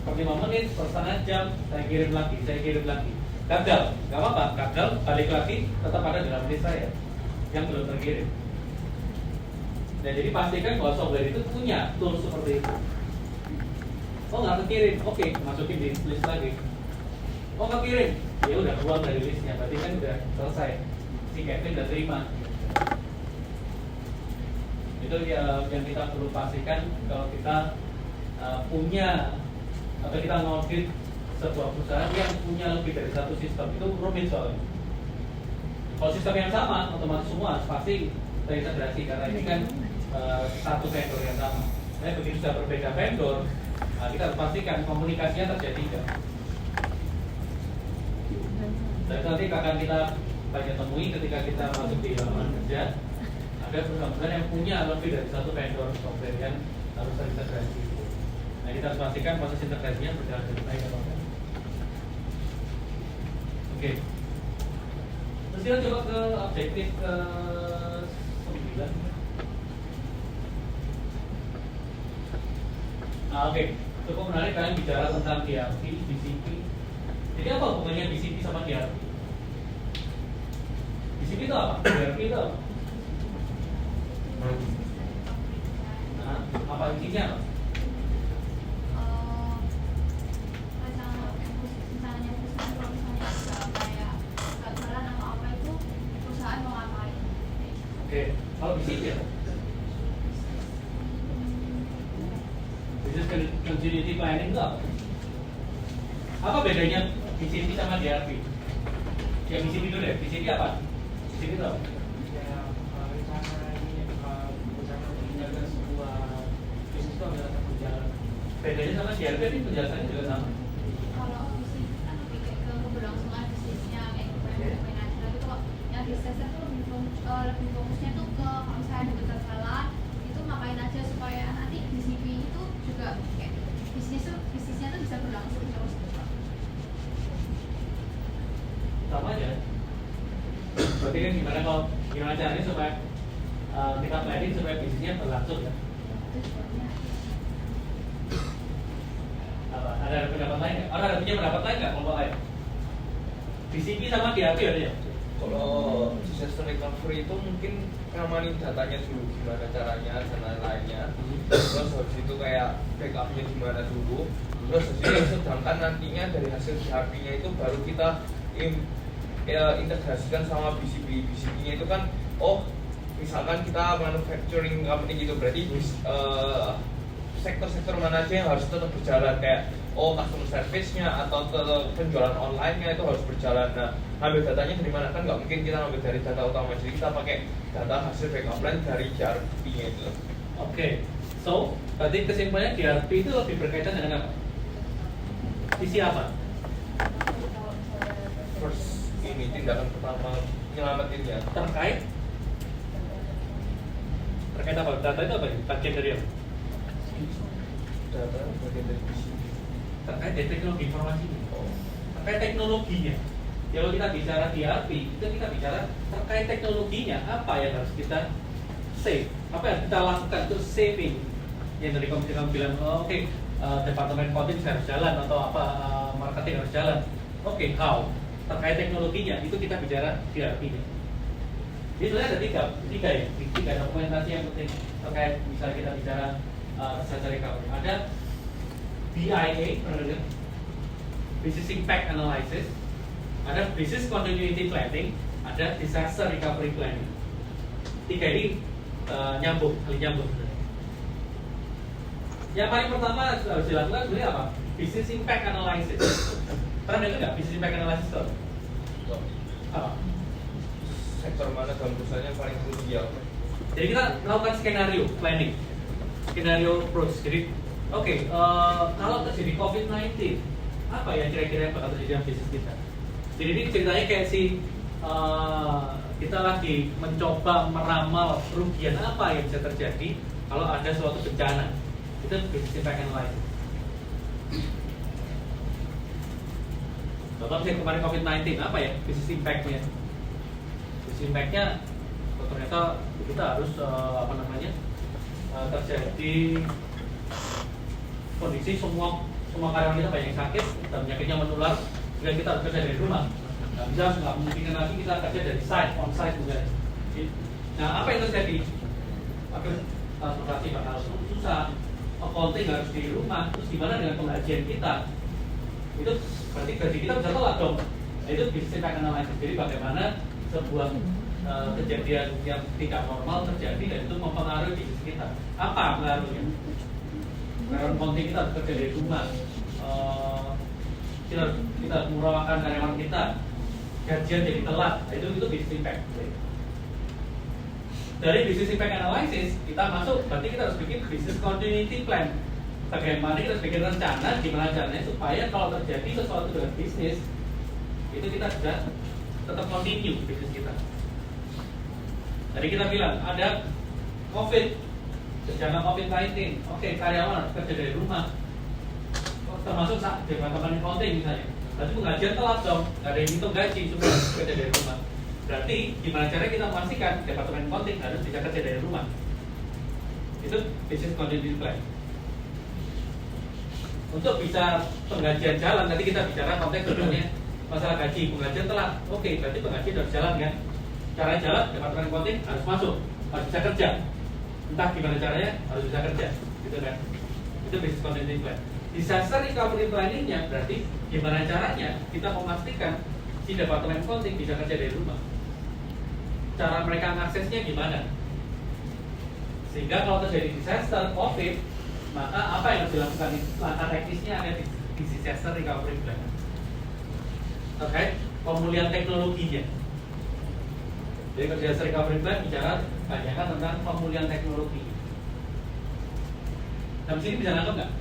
Per 5 menit, per setengah jam, saya kirim lagi. Gagal, nggak apa-apa, gagal, balik lagi, tetap ada dalam list saya yang belum terkirim. Nah, jadi pastikan bahwa software itu punya tool seperti itu. Oh nggak terkirim, oke, masukin di list lagi. Oh nggak kirim, ya udah keluar dari listnya, berarti kan udah selesai. Si Kevin udah terima. Itu yang kita perlu pastikan kalau kita punya atau kita ngaudit sebuah perusahaan yang punya lebih dari satu sistem, itu rumit soalnya. Kalau sistem yang sama, otomatis semua pasti terintegrasi karena ini kan satu vendor yang sama. Nah, begitu sudah berbeda vendor, kita harus pastikan komunikasinya terjadi enggak. Dan nanti akan kita banyak temui ketika kita masuk di lapangan kerja, ada perusahaan yang punya lebih dari satu vendor software yang harus terintegrasi. Nah, kita harus pastikan proses integrasinya berjalan dengan baik atau enggak. Oke. Terus kita coba ke objektif ke 9. Nah, oke. Cukup menarik kalian bicara tentang DRP, BCP, Jadi apa hubungannya BCP sama DRP? BCP itu apa? DRP itu apa? Nah, apa intinya apa? Misalnya kalau misalnya kayak gagalan atau apa itu perusahaan mau ngapain? Oke, kalau BCP ya? Business Continuity Planning itu apa? Apa bedanya BCP sama DRP? Ya BCP dulu deh, BCP apa? BCP itu apa? Ya, rencana untuk menjaga sebuah bisnis itu adalah berjalan. Bedanya sama DRP ini penjelasannya juga sama. Kalau bisnis kan lebih kayak ke keberlangsungan bisnisnya kayak kemarin aja. Tapi kalau yang bisnis itu lebih fokusnya tuh ke kalau misalnya ada kegagalan itu ngapain aja supaya nanti BCP itu juga kayak bisnisnya tuh bisa berlangsung terus. Sama aja. Berarti kan gimana caranya supaya kita planning supaya bisnisnya berlangsung ya? Apa? Ada pendapat lain nggak? Orang ada punya pendapat lain nggak? Kelompok lain? BCP sama DRP ada ya? Kalau disaster recovery itu mungkin ngamanin datanya dulu gimana caranya dan lain-lainnya. Terus habis itu kayak backupnya gimana dulu. Terus habis itu sedangkan nantinya dari hasil DRP-nya itu baru kita integrasikan sama BCP. BCP-nya itu kan, oh misalkan kita manufacturing company gitu, berarti sektor-sektor mana aja yang harus tetap berjalan, kayak oh customer service-nya atau penjualan online-nya itu harus berjalan. Nah, ambil datanya dari mana? Kan nggak mungkin kita ambil dari data utama, jadi kita pakai data hasil backup line dari DRP-nya itu. Oke, so tadi kesimpulannya DRP itu lebih berkaitan dengan apa? Visi apa? First ini tindakan pertama nyelamatinnya. Terkait apa? Data itu apa? Bagian dari apa? Data bagian dari BCP. Terkait dari teknologi informasi. Oh. Terkait teknologinya. Kalau kita bicara DRP, itu kita bicara terkait teknologinya, apa yang harus kita save, apa yang kita lakukan untuk saving. Yang dari kamu bilang, oh, oke, departemen coding harus jalan atau apa marketing harus jalan. Oke, how? Terkait teknologinya, itu kita bicara DRP-nya. Jadi sebenarnya ada tiga dokumentasi yang penting terkait misalnya kita bicara disaster recovery. Ada BIA, Business Impact Analysis, ada Business Continuity Planning, ada Disaster Recovery Planning. Tiga ini nyambung. Yang paling pertama harus dilakukan sebenarnya apa? Business Impact Analysis. Pernah dengar nggak Business Impact Analysis itu? Apa? Sektor mana dalam perusahaan yang paling krusial? Jadi kita melakukan skenario planning, skenario approach. Jadi, oke, kalau terjadi COVID-19, apa ya kira-kira yang bakal terjadi dalam bisnis kita? Jadi ini ceritanya kayak kita lagi mencoba meramal kerugian apa yang bisa terjadi kalau ada suatu bencana. Itu business impact analysis. Contoh misalnya kemarin COVID-19, apa ya business impact-nya? Business impact-nya ternyata kita harus terjadi kondisi semua karyawan kita banyak yang sakit dan penyakitnya menular, sehingga kita harus kerja dari rumah. Nggak bisa, nggak mungkin lagi kita kerja dari on site misalnya. Nah, apa yang terjadi? Transportasi bakal susah, accounting harus di rumah, terus gimana dengan penggajian kita? Itu berarti gaji kita bisa telat dong. Nah, itu business impact analysis. Jadi bagaimana sebuah kejadian yang tidak normal terjadi dan itu mempengaruhi bisnis kita. Apa pengaruhnya? Karyawan accounting kita harus kerja dari rumah. Kita merawatkan karyawan kita, gajian jadi telat. Nah, itu business impact. Dari business impact analysis kita masuk, berarti kita harus bikin business continuity plan. Bagaimana kita harus bikin rencana, gimana caranya supaya kalau terjadi sesuatu dengan bisnis itu kita sudah tetap continue bisnis kita. Jadi kita bilang ada COVID, bencana COVID-19, oke, karyawan harus kerja dari rumah, termasuk saat departemen accounting misalnya. Berarti penggajian telat dong, nggak ada yang hitung gaji, semua harus kerja dari rumah. Berarti gimana caranya kita memastikan departemen accounting harus bisa kerja dari rumah? Itu business continuity plan. untuk bisa penggajian jalan, nanti kita bicara konteks sebenarnya masalah gaji, penggajian telat. Oke, berarti penggajian harus jalan kan? Cara jalan, departemen accounting harus masuk, harus bisa kerja. Entah gimana caranya, harus bisa kerja, gitu kan? Itu business continuity plan. Disaster recovery planning-nya berarti gimana caranya kita memastikan si departemen accounting bisa kerja dari rumah. Cara mereka mengaksesnya gimana? Sehingga kalau terjadi disaster COVID, maka apa yang harus dilakukan? Langkah teknisnya ada di disaster recovery plan. Terkait pemulihan teknologinya. Jadi kalau disaster recovery plan bicara banyak tentang pemulihan teknologi. Nah, sini bisa nangkep nggak?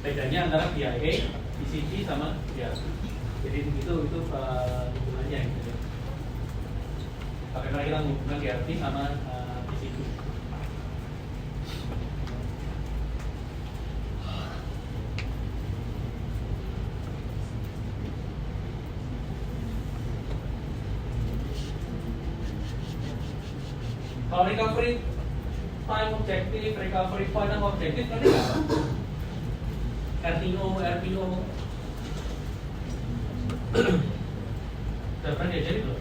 Bedanya antara BIA, BCP sama BIA. Jadi itu hubungannya gitu. Bagaimana kita menghubungkan DRT sama BCP. Kalau recovery time objective, recovery point objective kan tidak RTO, RPO udah pernah diajarin belum?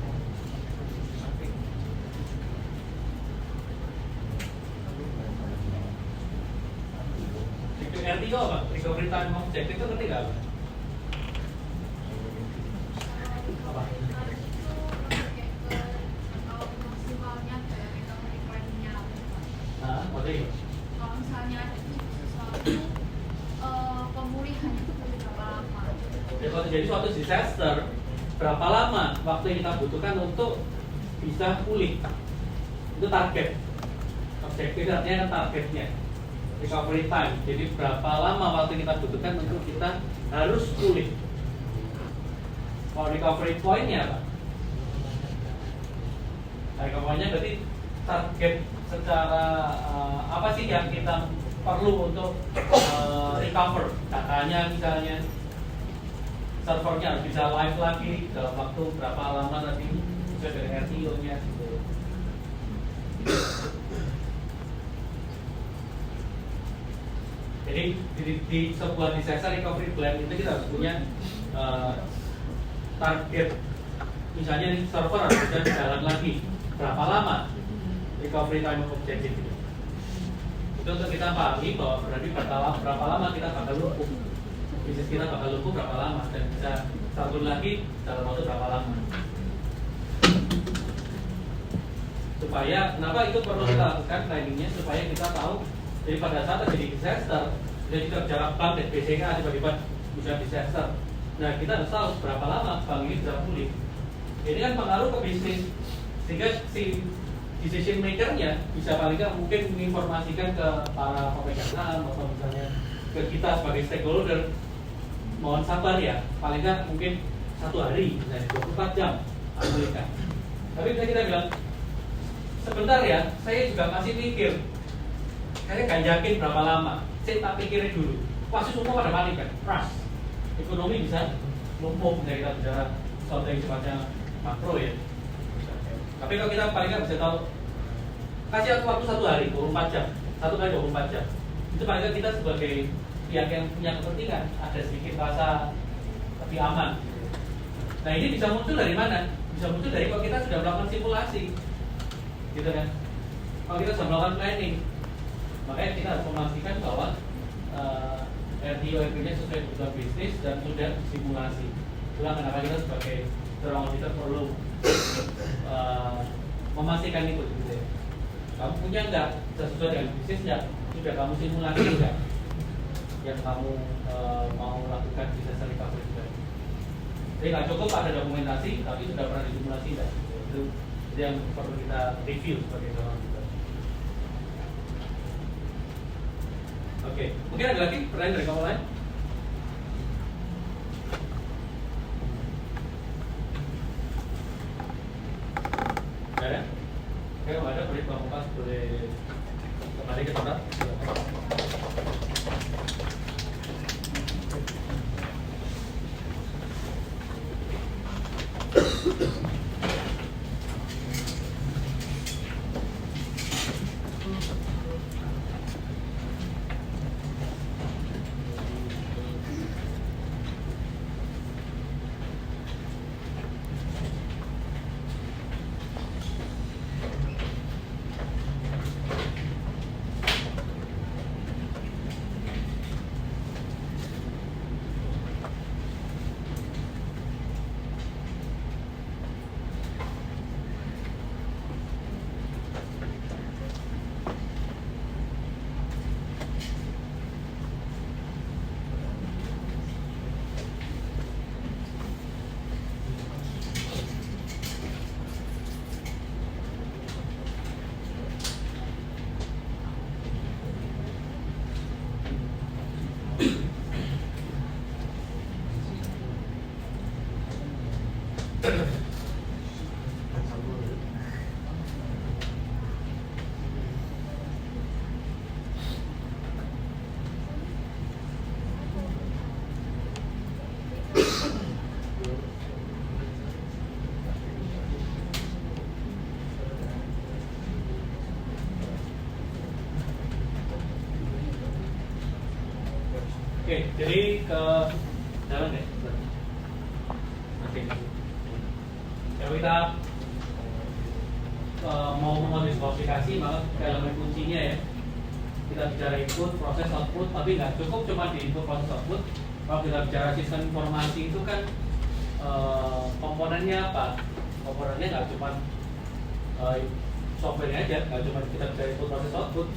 RTO apa? Recovery time objective itu ngerti nggak apa? Apa? Maksudnya? Kalau misalnya ada sesuatu pemulihannya itu perlu berapa lama? Ya, kalau terjadi suatu disaster, berapa lama waktu yang kita butuhkan untuk bisa pulih? Itu target. Objektif artinya kan targetnya. Recovery time. Jadi berapa lama waktu yang kita butuhkan untuk kita harus pulih? Kalau recovery point-nya apa? Recovery point-nya berarti target secara apa sih yang kita perlu untuk recover datanya, misalnya servernya harus bisa live lagi dalam waktu berapa lama nanti sesuai dengan RTO-nya gitu. Jadi di sebuah disaster recovery plan itu kita harus punya target, misalnya nih server harus bisa jalan lagi berapa lama recovery time objective itu. Itu untuk kita pahami bahwa berarti berapa lama kita bakal lumpuh, bisnis kita bakal lumpuh berapa lama, dan bisa satu lagi dalam waktu berapa lama. Supaya kenapa itu perlu kita lakukan planningnya, supaya kita tahu. Jadi pada saat terjadi disaster, jadi kita bicara bank dan BCK tiba-tiba bisa disaster. Nah, kita harus tahu berapa lama bank ini bisa pulih. Ini kan pengaruh ke bisnis, sehingga si decision maker-nya bisa paling nggak mungkin menginformasikan ke para pemegang saham atau misalnya ke kita sebagai stakeholder, mohon sabar ya, paling nggak mungkin 1 hari, misalnya 24 jam pulihkan. Tapi bisa kita bilang, sebentar ya, saya juga masih mikir, saya nggak yakin berapa lama, saya tak pikirin dulu. Pasti semua pada panik kan, crash, ekonomi bisa lumpuh, misalnya kita bicara soal yang sifatnya makro ya. Tapi kalau kita paling nggak bisa tahu, kasih aku waktu 1 hari, 24 jam, 1 kali 24 jam, itu paling nggak kita sebagai pihak yang punya kepentingan ada sedikit rasa lebih aman. Nah, ini bisa muncul dari mana? Bisa muncul dari kalau kita sudah melakukan simulasi, gitu kan? Kalau kita sudah melakukan planning, makanya kita harus memastikan bahwa RTO-nya sesuai kebutuhan bisnis dan sudah simulasi. Itulah kenapa kita sebagai seorang auditor perlu memastikan itu gitu ya. Kamu punya nggak sesuai dengan bisnis nggak? Sudah kamu simulasi nggak yang kamu mau lakukan disaster recovery juga? Jadi nggak cukup ada dokumentasi, tapi sudah pernah disimulasi nggak? Itu yang perlu kita review sebagai seorang auditor. Oke, mungkin ada lagi pertanyaan dari kamu lain? Ya, oke, kalau ada boleh Bang Pas boleh kembali ke tempat. Oke, jadi ke dalam ya. Oke. Kalau kita mau mengmodifikasi, maka elemen kuncinya ya. Kita bicara input, proses, output, tapi nggak cukup cuma di input, proses, output. Kalau kita bicara sistem informasi itu kan komponennya apa? Komponennya nggak cuma software aja, nggak cuma kita bicara input, proses, output.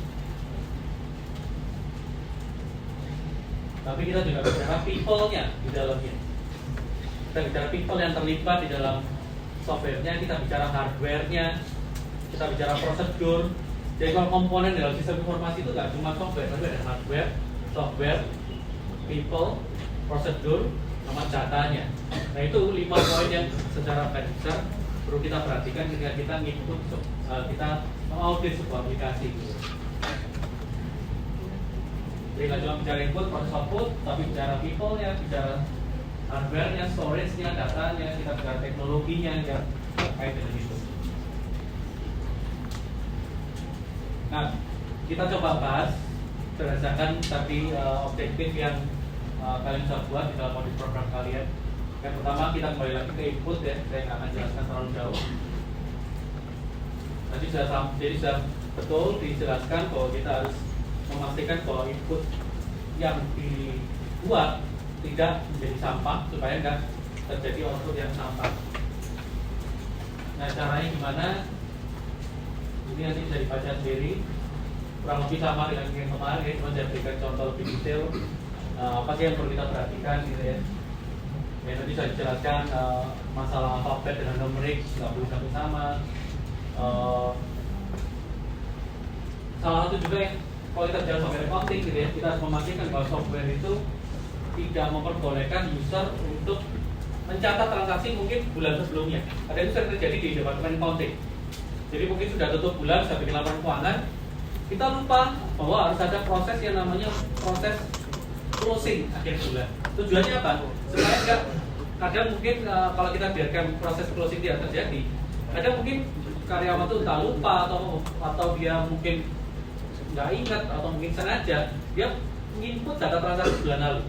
Tapi kita juga bicara people-nya di dalamnya. Kita bicara people yang terlibat di dalam software-nya, kita bicara hardware-nya, kita bicara prosedur. Jadi kalau komponen dalam sistem informasi itu nggak cuma software, tapi ada hardware, software, people, prosedur, sama datanya. Nah itu 5 poin yang secara besar perlu kita perhatikan ketika kita input, kita mengaudit sebuah aplikasi. Jadi nggak cuma bicara input, proses, output, tapi bicara people-nya, bicara hardware-nya, storage-nya, datanya, kita bicara teknologinya yang terkait dengan itu. Nah, kita coba bahas berdasarkan tadi objektif yang kalian bisa buat di dalam audit program kalian. Yang pertama kita kembali lagi ke input ya, saya nggak akan jelaskan terlalu jauh. Jadi sudah betul dijelaskan bahwa kita harus memastikan bahwa input yang dibuat tidak menjadi sampah supaya nggak terjadi output yang sampah. Nah caranya gimana? Ini nanti bisa dibaca sendiri, kurang lebih sama dengan yang kemarin, cuma saya berikan contoh lebih detail apa sih yang perlu kita perhatikan gitu ya. Ya nanti saya jelaskan masalah alfabet dengan numerik nggak boleh satu sama. Salah satu juga yang kalau kita bicara software accounting gitu ya, kita harus memastikan bahwa software itu tidak memperbolehkan user untuk mencatat transaksi mungkin bulan sebelumnya. Ada itu sering terjadi di departemen accounting. Jadi mungkin sudah tutup bulan, sudah bikin laporan keuangan, kita lupa bahwa harus ada proses yang namanya proses closing akhir bulan. Tujuannya apa? Supaya enggak, kadang mungkin kalau kita biarkan proses closing tidak terjadi, kadang mungkin karyawan itu entah lupa atau dia mungkin nggak ingat atau mungkin sengaja dia input data transaksi bulan lalu.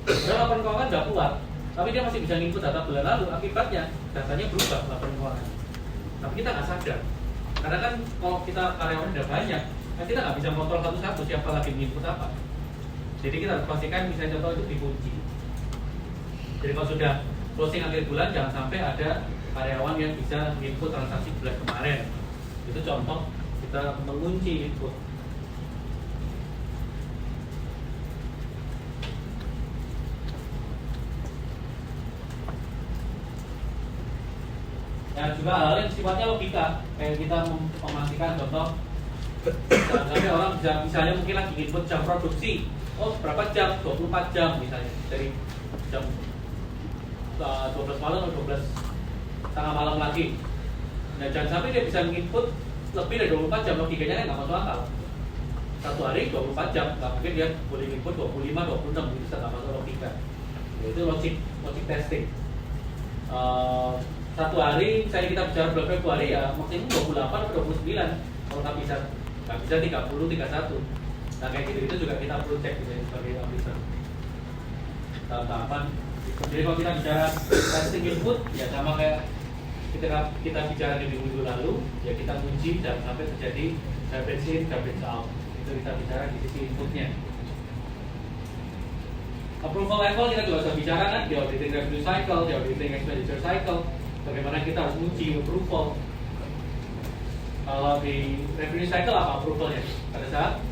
Padahal laporan keuangan nggak keluar, tapi dia masih bisa input data bulan lalu. Akibatnya datanya berubah laporan keuangan. Tapi kita nggak sadar, karena kan kalau kita karyawan udah banyak, kan kita nggak bisa kontrol satu-satu siapa lagi input apa. Jadi kita harus pastikan misalnya contoh itu dikunci. Jadi kalau sudah closing akhir bulan, jangan sampai ada karyawan yang bisa input transaksi bulan kemarin. Itu contoh kita mengunci input. Dan juga hal yang sifatnya logika, kayak kita memastikan contoh, sampai orang bisa misalnya mungkin lagi input jam produksi, oh berapa jam, 24 jam misalnya, dari jam 12 malam atau 12 tengah malam lagi. Nah jangan sampai dia bisa input lebih dari 24 jam, logikanya kan nggak masuk akal. Satu hari 24 jam, nggak mungkin dia boleh input 25, 26, itu nggak masuk logika. Itu logic testing. Satu hari, misalnya kita bicara bulan Februari ya maksimum 28 atau 29. Kalau nggak bisa 30, 31. Nah kayak gitu itu juga kita perlu cek gitu, sebagai officer. Tahapan. Jadi kalau kita bicara testing input ya sama kayak kita bicara di minggu lalu, ya kita kunci dan sampai terjadi garbage in, garbage out. Itu kita bicara di sisi inputnya. Approval level kita juga sudah bicara kan, di auditing revenue cycle, di auditing expenditure cycle. Bagaimana kita harus menguji approval. Kalau di revenue cycle apa approvalnya? Pada saat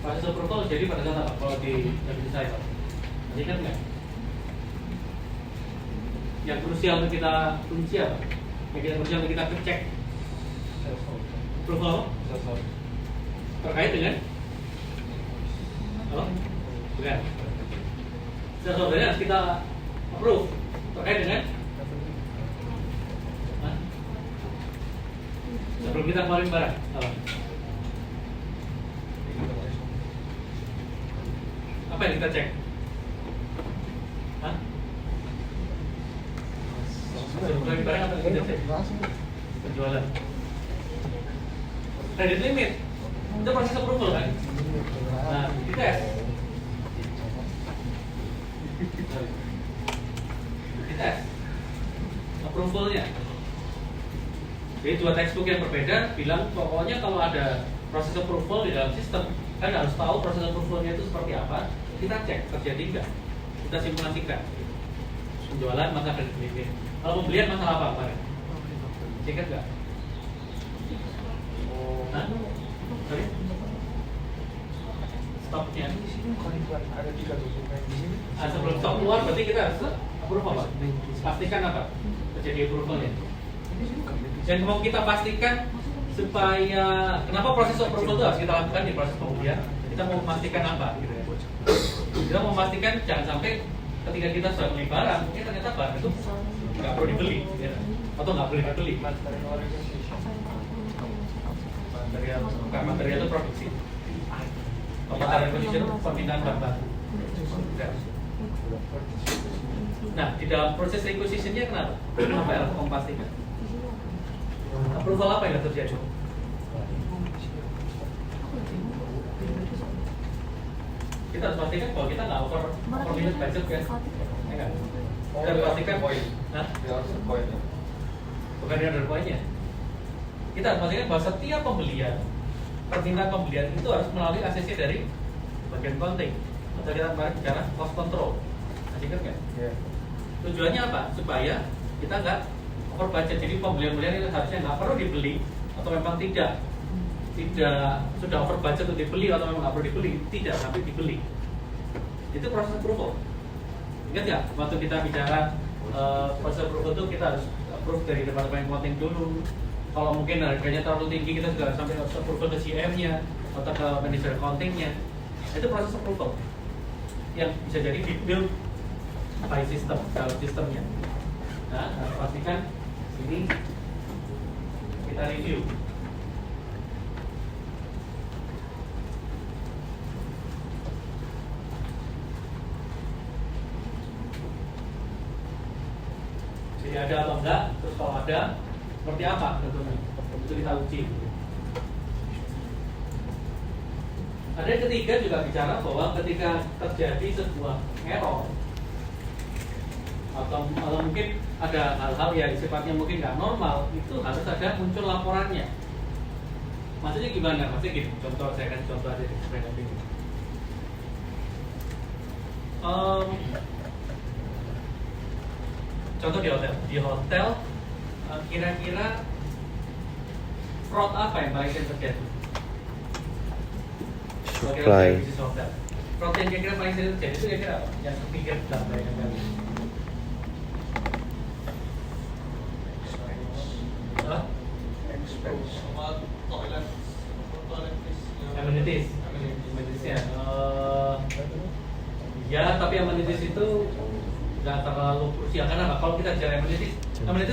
proses approval jadi pada saat apa? Kalau di revenue cycle nanti kan enggak? Yang krusial untuk kita kunci apa? Yang krusial untuk kita cek approval terkait dengan apa? Bukan. Sebenarnya harus kita approve terkait dengan sebelum kita keluarin barang apa yang kita cek? Sebelum keluarin barang apa yang kita cek? Penjualan, credit limit itu proses approval kan? Nah, dites. Dites. Approval-nya. Jadi dua textbook yang berbeda bilang pokoknya kalau ada proses approval di dalam sistem, kan harus tahu proses approval-nya itu seperti apa. Kita cek terjadi nggak, kita simulasikan. Penjualan masa kredit. Kalau pembelian masalah apa kemarin? Cek nggak? Hah? Sorry? Stoknya. Ada 3 dokumen di sini. Sebelum stok keluar berarti kita harus approve apa? Pastikan apa? Terjadi approval-nya. Dan mau kita pastikan supaya kenapa proses approval itu harus kita lakukan di proses pembelian? Kita mau memastikan apa? Gitu ya. Kita mau memastikan jangan sampai ketika kita sudah beli barang, ternyata barang itu nggak perlu dibeli, ya. Atau nggak boleh dibeli. Material itu produksi. Material requisition itu permintaan bahan baku. Nah, di dalam proses requisition-nya kenapa? Apa yang harus memastikan? Approval apa yang terjadi? Kita harus pastikan bahwa kita nggak over limit budget kan? Ya nggak? Kita harus pastikan poin. Hah? Poin. Bukan di order point-nya. Kita harus pastikan bahwa setiap pembelian, permintaan pembelian itu harus melalui ACC dari bagian accounting. Atau kita kemarin bicara cost control. Masih ingat nggak? Iya. Tujuannya apa? Supaya kita nggak over budget. Jadi pembelian-pembelian itu harusnya nggak perlu dibeli atau memang tidak sudah over budget untuk dibeli atau memang nggak perlu dibeli, tidak, tapi dibeli. Itu proses approval. Ingat nggak? Waktu kita bicara proses approval itu kita harus approve dari departemen accounting dulu. Kalau mungkin harganya terlalu tinggi, kita juga sampai harus approval ke CM-nya atau ke manager accounting-nya. Itu proses approval yang bisa jadi di-build by system, dalam sistemnya. Nah, harus pastikan ini kita review. Jadi ada atau enggak, terus kalau ada seperti apa tentunya itu kita uji. Ada yang ketiga juga bicara bahwa ketika terjadi sebuah error atau mungkin ada hal-hal yang sifatnya mungkin nggak normal, itu harus ada muncul laporannya. Maksudnya gimana? Maksudnya gini, contoh saya kasih contoh aja di supaya lebih. Contoh di hotel kira-kira fraud apa yang paling sering terjadi? Supply. Fraud yang kira-kira paling sering terjadi itu kira-kira apa? Yang ketiga dalam bayangan kami. Amenities ya. Ya, tapi amenities itu nggak terlalu krusial. Karena apa? Kalau kita bicara amenities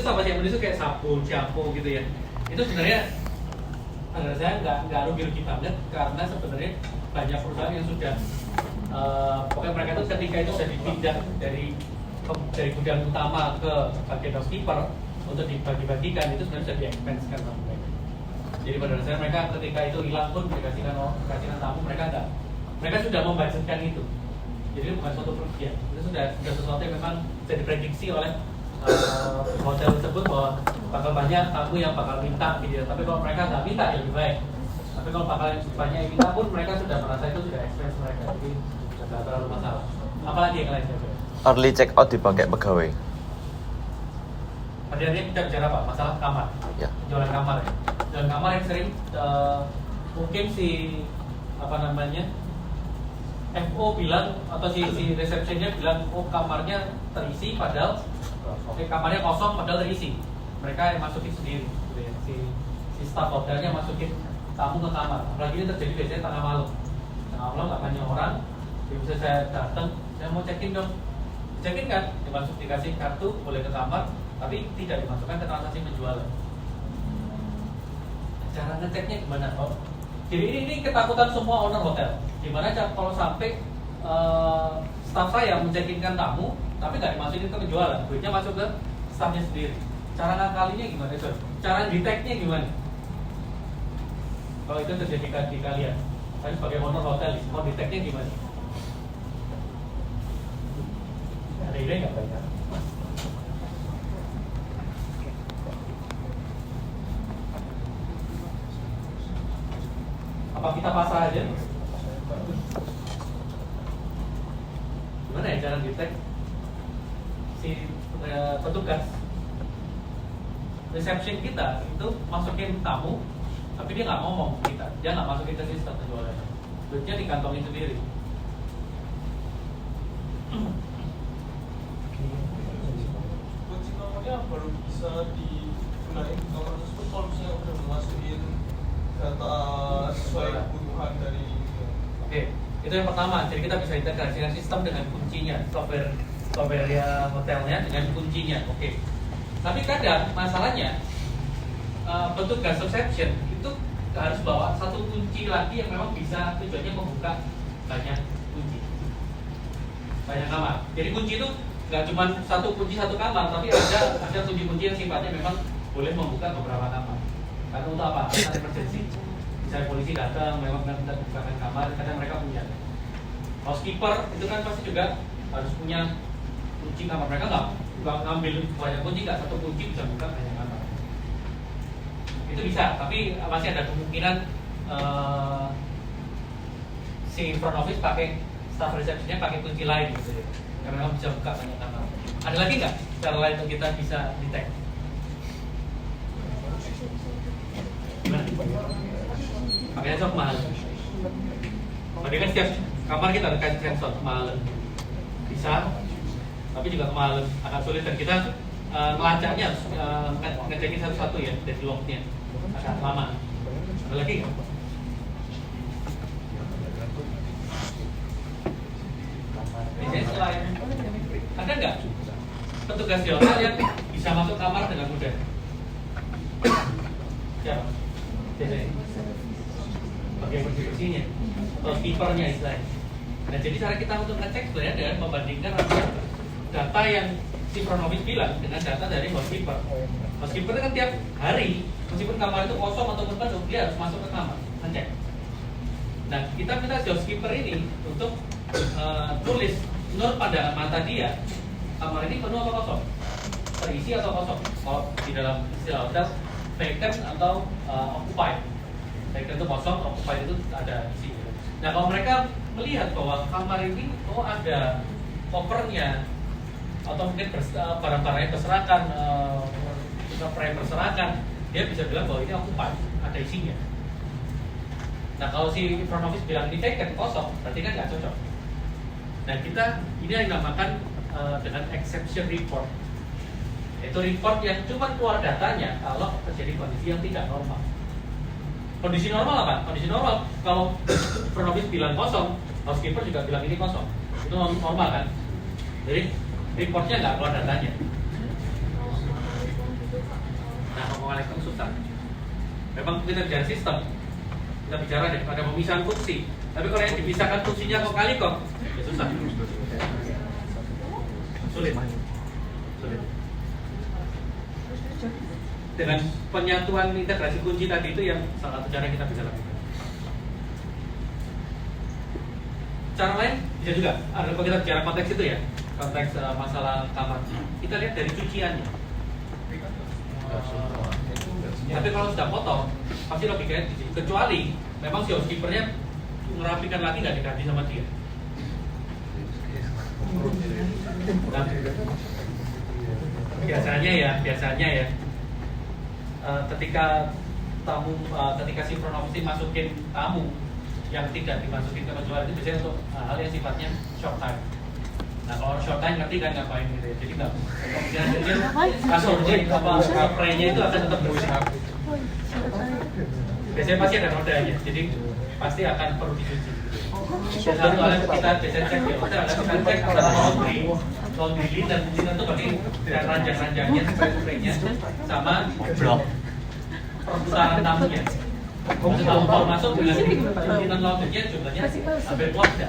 apa sih? Amenities itu kayak sabun, shampoo gitu ya. Itu sebenarnya menurut saya nggak rugi banget, karena sebenarnya banyak perusahaan yang sudah pokoknya mereka itu ketika itu sudah dipindah dari gudang utama ke bagian housekeeper untuk dibagi-bagikan, itu sebenarnya sudah di-expense-kan sama mereka. Jadi pada dasarnya mereka ketika itu hilang pun dikasihkan tamu, mereka sudah membudgetkan itu. Jadi itu bukan suatu kerugian, itu sudah sesuatu yang memang bisa diprediksi oleh hotel tersebut bahwa bakal banyak tamu yang bakal minta gitu ya. Tapi kalau mereka nggak minta ya lebih baik. Tapi kalau bakal banyak yang minta pun mereka sudah merasa itu sudah expense mereka, jadi nggak terlalu masalah. Apalagi yang lain saja. Early check out dipakai pegawai. Artinya kita bicara apa? Masalah kamar. Ya. Jualan kamar ya. Jualan kamar yang sering mungkin si FO bilang atau si resepsinya bilang kamarnya terisi padahal kamarnya kosong padahal terisi. Mereka yang masukin sendiri gitu ya. Si staff hotelnya masukin tamu ke kamar. Apalagi ini terjadi biasanya tengah malam nggak banyak orang. Jadi bisa saya datang, saya mau check-in dong. Check-in kan, dikasih kartu boleh ke kamar, tapi tidak dimasukkan ke transaksi penjualan. Cara ngeceknya gimana? Jadi ini ketakutan semua owner hotel. Gimana kalau sampai staff saya mencekinkan tamu, tapi nggak dimasukin ke penjualan, duitnya masuk ke staffnya sendiri. Cara ngakalinya gimana? Cara detect-nya gimana? Kalau itu terjadi di kalian, Tapi sebagai owner hotel, mau detect-nya gimana? Ada ide nggak Pak? Apa kita pasrah aja? Gimana ya cara detect si petugas reception kita itu masukin tamu, tapi dia nggak ngomong ke kita, dia nggak masukin ke sistem penjualan, duitnya dikantongin sendiri. Kunci nomornya baru bisa digunakan nomor tersebut kalau misalnya udah memasukin data sesuai kebutuhan dari. Oke, itu yang pertama. Jadi kita bisa integrasikan sistem dengan kuncinya, software hotelnya dengan kuncinya. Oke. Tapi kadang masalahnya petugas reception itu harus bawa satu kunci lagi yang memang bisa tujuannya membuka banyak kunci, banyak kamar. Jadi kunci itu nggak cuma satu kunci satu kamar, tapi ada kunci-kunci yang sifatnya memang boleh membuka beberapa kamar. Karena untuk apa? Karena emergency. Misalnya polisi datang, memang kita bukakan kamar, kadang mereka punya. Housekeeper itu kan pasti juga harus punya kunci kamar. Mereka nggak ngambil banyak kunci, nggak satu kunci bisa buka banyak kamar. Itu bisa, tapi masih ada kemungkinan si front office pakai staff receptionnya pakai kunci lain gitu ya, karena memang bisa buka banyak kamar. Ada lagi nggak cara lain untuk kita bisa detect? Gimana? Pakainya sok mahal. Berarti kan setiap kamar kita ada sensor kemahalan. Bisa, tapi juga kemahalan, akan sulit dan kita ngelacaknya harus ngecekin satu-satu ya dari lognya, agak lama. Ada lagi nggak? Biasanya selain ada nggak petugas di hotel yang bisa masuk kamar dengan mudah? Siapa? Biasanya bagian bersih-bersihnya, keepernya istilahnya. Nah, jadi cara kita untuk ngecek sebenarnya dengan membandingkan data yang si front office bilang dengan data dari housekeeper. Housekeeper kan tiap hari, meskipun kamar itu kosong ataupun penuh, dia harus masuk ke kamar ngecek. Nah, kita minta si housekeeper ini untuk tulis menurut pandangan mata dia, kamar ini penuh atau kosong, terisi atau kosong. Kalau di dalam istilah hotel, vacant atau occupied. Vacant itu kosong, occupied itu ada isi. Nah, kalau mereka melihat bahwa kamar ini ada covernya atau mungkin barang-barangnya berserakan, frame berserakan, dia bisa bilang bahwa ini occupied, ada isinya. Nah, kalau si front office bilang ini vacant, kosong, berarti kan nggak cocok. Nah, kita ini yang dinamakan dengan exception report. Itu report yang cuma keluar datanya kalau terjadi kondisi yang tidak normal. Kondisi normal apa? Kondisi normal kalau front office bilang kosong, housekeeper juga bilang ini kosong. Itu normal kan? Jadi reportnya nggak keluar datanya. Nah, ngomong-ngomong susah. Memang kita bicara sistem, kita bicara deh pada pemisahan fungsi. Tapi kalau yang dipisahkan fungsinya kok kali kok, ya susah. Sulit. Dengan penyatuan integrasi kunci tadi itu yang salah satu cara kita bisa lakukan. Cara lain bisa juga. Ada kalau kita bicara konteks itu ya, konteks masalah kamar. Kita lihat dari cuciannya. Tapi kalau sudah kotor, pasti logikanya di sini. Kecuali memang si housekeepernya ngerapikan lagi nggak diganti sama dia. Nah, biasanya ya. Ketika si front office masukin tamu yang tidak dimasukin ke penjualan itu biasanya untuk hal yang sifatnya short time. Nah, kalau short time ngerti kan ngapain gitu ya. Jadi nggak kasurnya spraynya itu akan tetap bersih. Biasanya pasti ada nodanya, jadi pasti akan perlu dicuci. Dan kalau kita biasanya cek ya, kita cek laundry linen itu berarti ranjang-ranjangnya, spraynya sama blok perputaran tamunya. Maksudnya kalau masuk dengan linen laundrynya jumlahnya hampir kuat ya.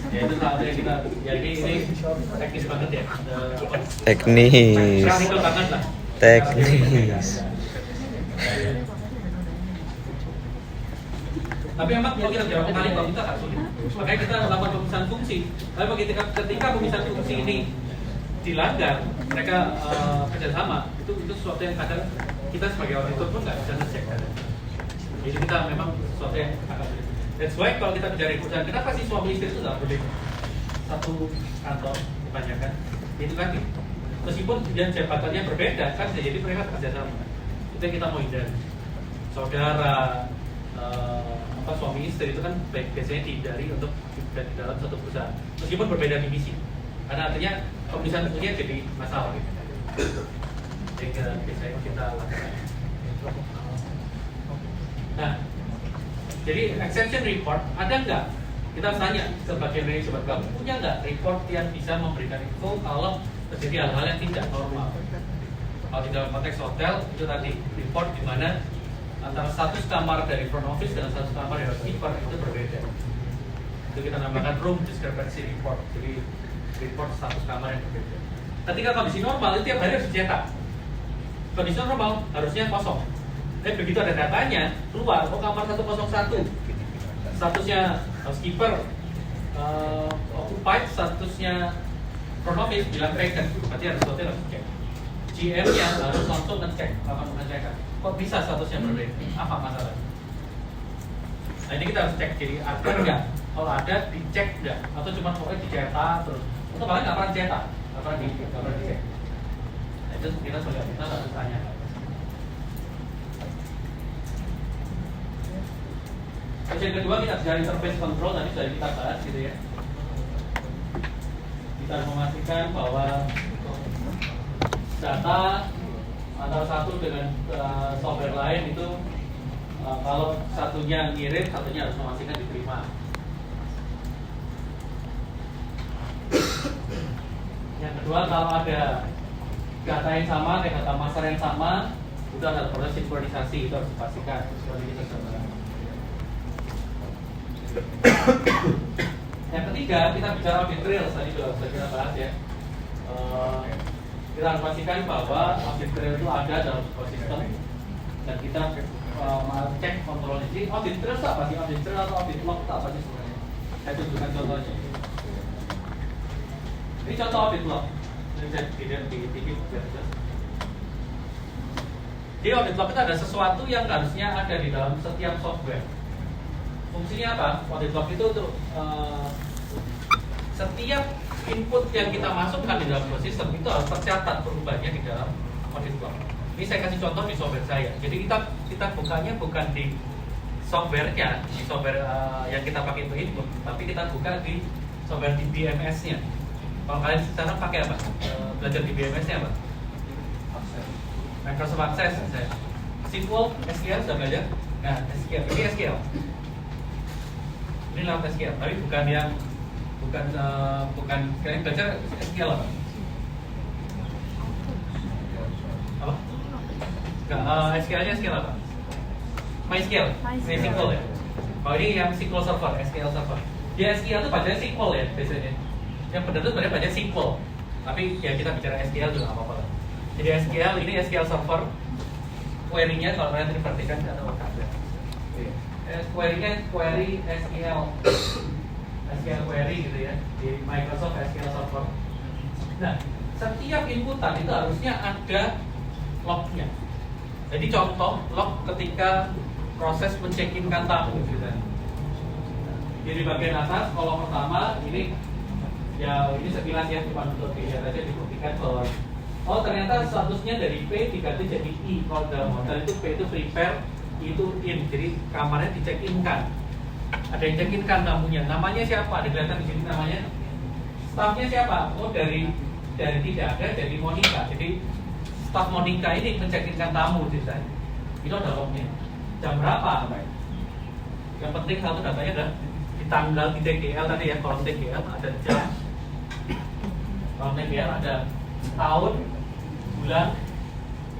Ya itu kalau kita, ya ini teknis banget ya. Teknis. Praktikal banget lah. Teknis. Tapi memang kalau kita bicara mengenai kalau itu agak sulit. Makanya kita lakukan pemisahan fungsi. Tapi ketika pemisahan fungsi ini dilanggar, mereka kerjasama, itu sesuatu yang kadang kita sebagai auditor pun nggak bisa ngecek kadang. Jadi kita memang sesuatu yang agak sulit. That's why kalau kita bicara perusahaan, kenapa sih suami istri itu nggak boleh satu kantor kebanyakan? Itu tadi. Meskipun yang jabatannya berbeda, kan jadi mereka kerjasama. Itu yang kita mau hindari. Saudara, suami istri itu kan biasanya dihindari untuk di dalam satu perusahaan. Meskipun berbeda divisi. Karena artinya pemisahan fungsinya jadi masalah gitu. Jadi biasanya kita lakukan. Nah, jadi exception report ada nggak? Kita tanya sebagai manajemen, kamu punya nggak report yang bisa memberikan info kalau terjadi hal-hal yang tidak normal? Kalau di dalam konteks hotel itu tadi report di mana antara status kamar dari front office dengan status kamar dari housekeeper itu berbeda. Itu kita namakan room discrepancy report. Jadi report status kamar yang berbeda. Ketika kondisi normal itu tiap hari harus dicetak. Kondisi normal harusnya kosong. Tapi begitu ada datanya keluar, kamar 101 statusnya housekeeper occupied, statusnya front office bilang vacant, berarti harus hotel harus cek. GM-nya harus langsung ngecek, lakukan pengecekan. Kok bisa statusnya berbeda? Apa masalahnya? Nah ini kita harus cek, jadi ada nggak? Kalau ada dicek nggak? Atau cuma pokoknya dicetak terus? Atau bahkan nggak pernah cetak, nggak pernah dicek. Nah itu kita harus tanya. Terus yang kedua kita bicara interface control, tadi sudah kita bahas gitu ya. Kita memastikan bahwa data antara satu dengan software lain itu kalau satunya ngirim, satunya harus memastikan diterima. Yang kedua, kalau ada data yang sama, data master yang sama, itu ada proses sinkronisasi, itu harus dipastikan. Yang ketiga, kita bicara audit trail, tadi sudah kita bahas ya. Kita harus pastikan bahwa audit trail itu ada dalam sebuah sistem dan kita cek kontrolnya. Jadi audit trail itu apa sih? Audit trail atau audit log itu apa sih sebenarnya? Saya tunjukkan contohnya. Ini contoh audit log. Ini saya tidak di TV biar jelas. Jadi audit log itu ada sesuatu yang harusnya ada di dalam setiap software. Fungsinya apa? Audit log itu untuk setiap input yang kita masukkan di dalam sistem itu harus tercatat perubahannya di dalam audit log. Ini saya kasih contoh di software saya. Jadi kita bukanya bukan di softwarenya, di software yang kita pakai untuk input, tapi kita buka di software di BMS-nya. Kalau kalian sekarang pakai apa? Belajar di BMS-nya apa? Microsoft Access misalnya. SQL, SQL sudah belajar? Nah, SQL, ini SQL. Ini lewat SQL, tapi bukan yang bukan kalian belajar SQL apa? Apa? SQL-nya SQL apa? MySQL, MySQL ya. Kalau ini yang SQL Server, SQL Server. Ya SQL itu bacanya SQL ya biasanya. Yang benar itu sebenarnya baca SQL. Tapi ya kita bicara SQL juga nggak apa-apa lah. Jadi SQL ini SQL Server. Query-nya kalau kalian diperhatikan ada ada. Query-nya query SQL. SQL query gitu ya di Microsoft SQL Server. Nah, setiap inputan itu harusnya ada lognya. Jadi contoh log ketika proses mencekinkan tamu gitu. Jadi bagian atas kolom pertama ini ya ini sekilas ya cuma untuk dilihat aja dibuktikan bahwa oh ternyata statusnya dari P diganti jadi I. Kalau dalam hotel itu P itu prepare, I itu in. Jadi kamarnya dicekinkan. Ada yang cekinkan tamunya. Namanya siapa? Ada kelihatan di sini namanya. Staffnya siapa? Oh dari tidak ada jadi Monica. Jadi staff Monica ini mencekinkan tamu ceritanya. Itu ada lognya. Jam berapa? Yang penting satu datanya adalah di tanggal di TGL tadi ya, kolom TGL ada jam, kolom TGL ada tahun, bulan,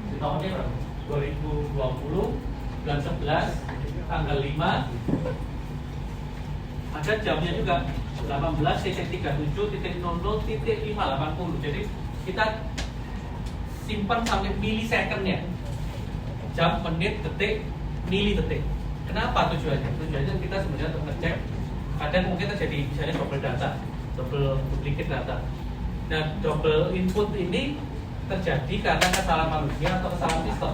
di tahunnya berapa? 2020, bulan 11, tanggal 5, ada jamnya juga 18.37.00.580. Jadi kita simpan sampai milisecondnya, jam, menit, detik, mili detik. Kenapa tujuannya? Tujuannya kita sebenarnya untuk ngecek ada mungkin terjadi misalnya double data, double duplicate data. Nah, double input ini terjadi karena kesalahan manusia atau kesalahan sistem.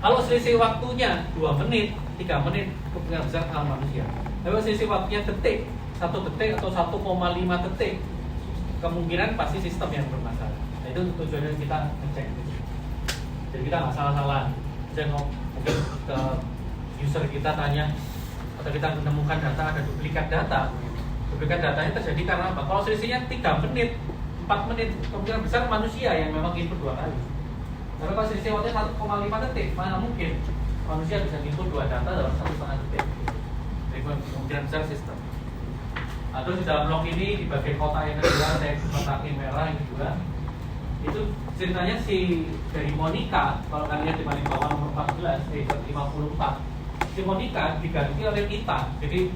Kalau selisih waktunya 2 menit, 3 menit, kemungkinan besar kesalahan manusia. Kalau selisih waktunya detik, 1 detik atau 1,5 detik, kemungkinan pasti sistem yang bermasalah. Nah, itu tujuannya kita ngecek. Jadi kita nggak salah-salah. Misalnya mungkin ke user kita tanya atau kita menemukan data ada duplikat data. Duplikat datanya terjadi karena apa? Kalau selisihnya 3 menit, 4 menit, kemungkinan besar manusia yang memang input 2 kali. Karena kalau selisih waktunya 1,5 detik, mana mungkin manusia bisa input 2 data dalam 1,5 detik. Jadi kemungkinan besar sistem. Nah, terus di dalam log ini di bagian kotak yang kedua saya kotakin merah yang kedua. Itu ceritanya si dari Monica, kalau kalian lihat di bawah nomor 14, 54, si Monica diganti oleh kita. Jadi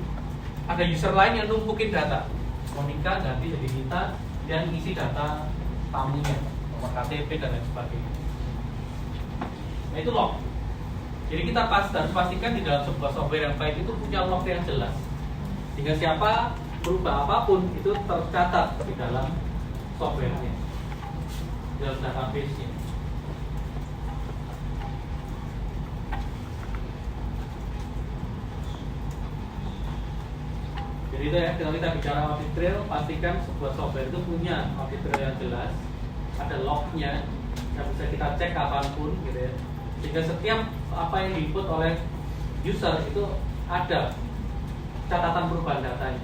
ada user lain yang numpukin data. Monica ganti jadi kita dan isi data tamunya, nomor KTP dan lain sebagainya. Nah itu log. Jadi kita harus pastikan di dalam sebuah software yang baik itu punya log yang jelas. Sehingga siapa berubah apapun itu tercatat di dalam software-nya, di dalam database-nya. Jadi itu ya, kalau kita bicara audit trail, pastikan sebuah software itu punya audit trail yang jelas, ada log-nya yang bisa kita cek kapanpun, gitu ya. Sehingga setiap apa yang diinput oleh user itu ada catatan perubahan datanya.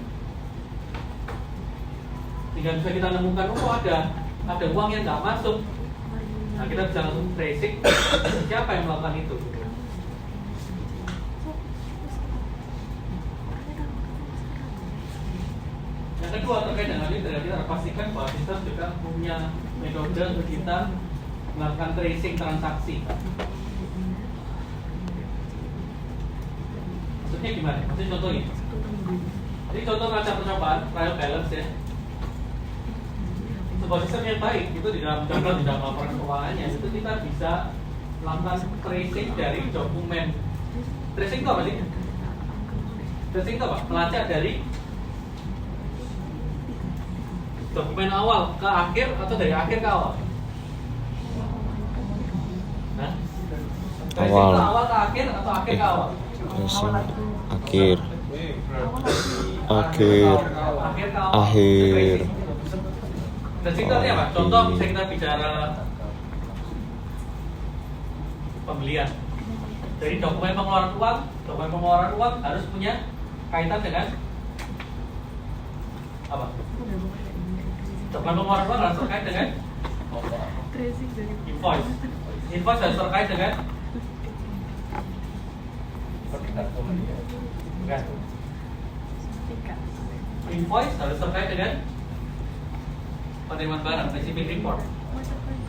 Sehingga bisa kita nemukan, oh ada uang yang nggak masuk. Nah kita bisa langsung tracing siapa yang melakukan itu. Gitu. Yang kedua terkait dengan ini, kita harus pastikan bahwa sistem juga punya metode untuk kita melakukan tracing transaksi. Maksudnya gimana? Maksudnya contohnya. Jadi contoh macam percobaan trial balance ya. Sebuah sistem yang baik itu di dalam contoh di dalam laporan keuangannya itu kita bisa melakukan tracing dari dokumen. Tracing itu apa sih? Tracing itu apa? Melacak dari dokumen awal ke akhir atau dari akhir ke awal? Nah, tracing itu awal ke akhir atau akhir ke awal? Akhir. Tracing itu artinya apa? Contoh bisa kita bicara pembelian. Dari dokumen pengeluaran uang harus punya kaitan dengan apa? Dokumen pengeluaran uang harus terkait dengan invoice. Invoice harus terkait dengan bukan. Invoice harus terkait dengan penerimaan barang, receiving report.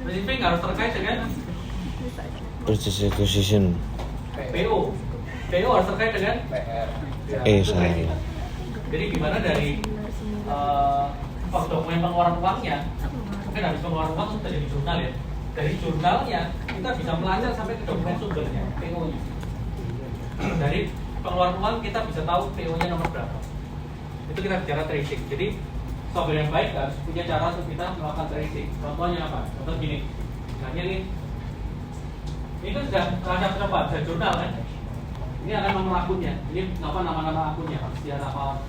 Receiving harus terkait dengan Purchase acquisition. PO. PO harus terkait dengan PR. Saya. Jadi gimana dari dokumen pengeluaran uangnya, mungkin habis pengeluaran uang sudah jadi jurnal ya. Dari jurnalnya kita bisa melacak sampai ke dokumen sumbernya, PO-nya. Dari pengeluaran uang kita bisa tahu PO-nya nomor berapa. Itu kita bicara tracing. Jadi software yang baik harus punya cara untuk kita melakukan tracing. Contohnya apa? Contoh gini, misalnya nih, ini kan sudah rancang percobaan, sudah jurnal kan? Ini akan nomor akunnya. Ini apa nama-nama akunnya? Persedia apa?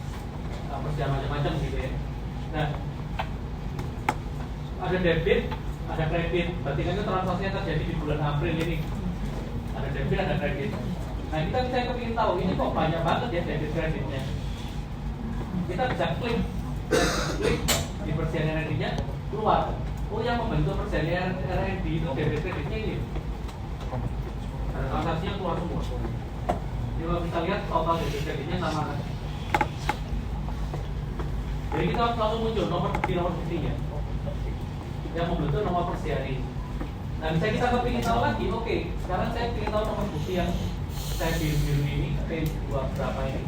Persedia macam-macam gitu ya. Nah, ada debit, ada kredit. Berarti kan itu transaksinya terjadi di bulan April ini. Ada debit, ada kredit. Nah, kita bisa ingin tahu ini kok banyak banget ya debit kreditnya. Kita bisa klik di persedia RRD-nya keluar. Oh, yang membentuk persedia RRD itu debit kreditnya ini. Ada transaksinya keluar semua. Jadi kalau kita lihat total debit kreditnya sama kan. Jadi kita langsung muncul nomor buktinya yang membentuk nomor persedia ini. Nah, bisa kita kepingin tahu lagi, oke, sekarang saya ingin tahu nomor bukti yang saya biru ini, P2 berapa ini.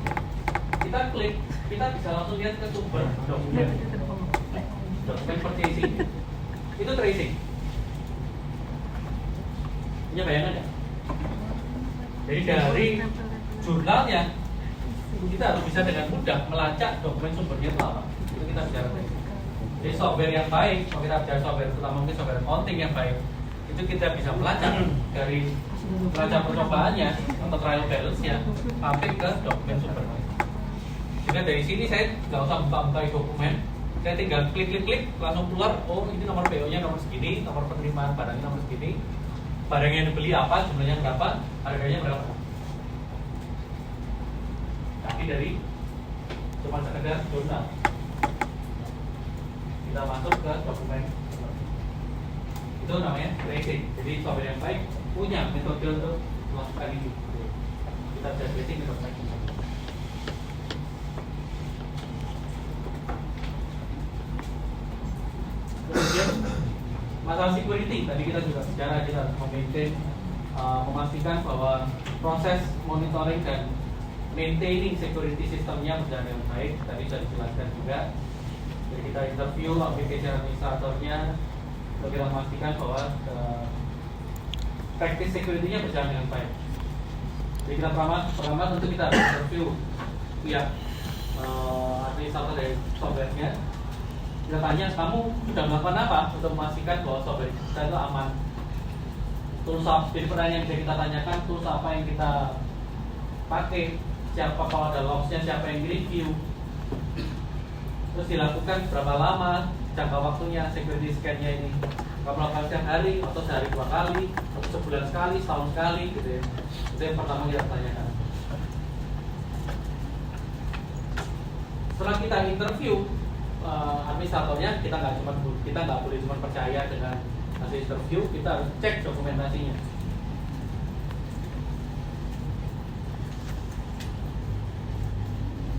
Kita klik, kita bisa langsung lihat ke sumber dokumen purchasing. Itu tracing. Punya bayangan nggak? Jadi dari jurnalnya kita harus bisa dengan mudah melacak dokumen sumbernya itu apa. Itu kita bicara tadi. Jadi software yang baik, kalau kita bicara software, terutama mungkin software accounting yang baik, itu kita bisa melacak dari neraca percobaannya atau trial balance-nya sampai ke dokumen sumbernya. Sehingga dari sini saya nggak usah buka-buka dokumen, saya tinggal klik langsung keluar, oh ini nomor PO-nya nomor segini, nomor penerimaan barangnya nomor segini, barang yang dibeli apa, jumlahnya berapa, harganya berapa. Tapi dari cuma sekedar jurnal, kita masuk ke dokumen, itu namanya tracing. Jadi software yang baik punya metode untuk melakukan ini. Kita bisa tracing ke dokumen. Kemudian masalah security, tadi kita juga bicara, kita harus memastikan bahwa proses monitoring dan maintaining security sistemnya berjalan dengan baik. Tadi sudah dijelaskan juga. Jadi kita interview application administratornya untuk kita memastikan bahwa practice security-nya berjalan dengan baik. Jadi kita pertama tentu kita harus interview pihak administrator dari software-nya. Kita tanya, kamu sudah melakukan apa untuk memastikan bahwa software kita itu aman? Tools apa? Jadi pertanyaan yang bisa kita tanyakan, tools apa yang kita pakai? Siapa, kalau ada logs-nya, siapa yang review? Terus dilakukan berapa lama jangka waktunya security scan-nya ini? Kamu melakukan setiap hari, atau sehari 2 kali, atau sebulan sekali, setahun sekali, gitu ya. Itu yang pertama kita tanyakan. Setelah kita interview administratornya, kita nggak boleh cuma percaya dengan hasil interview, kita harus cek dokumentasinya.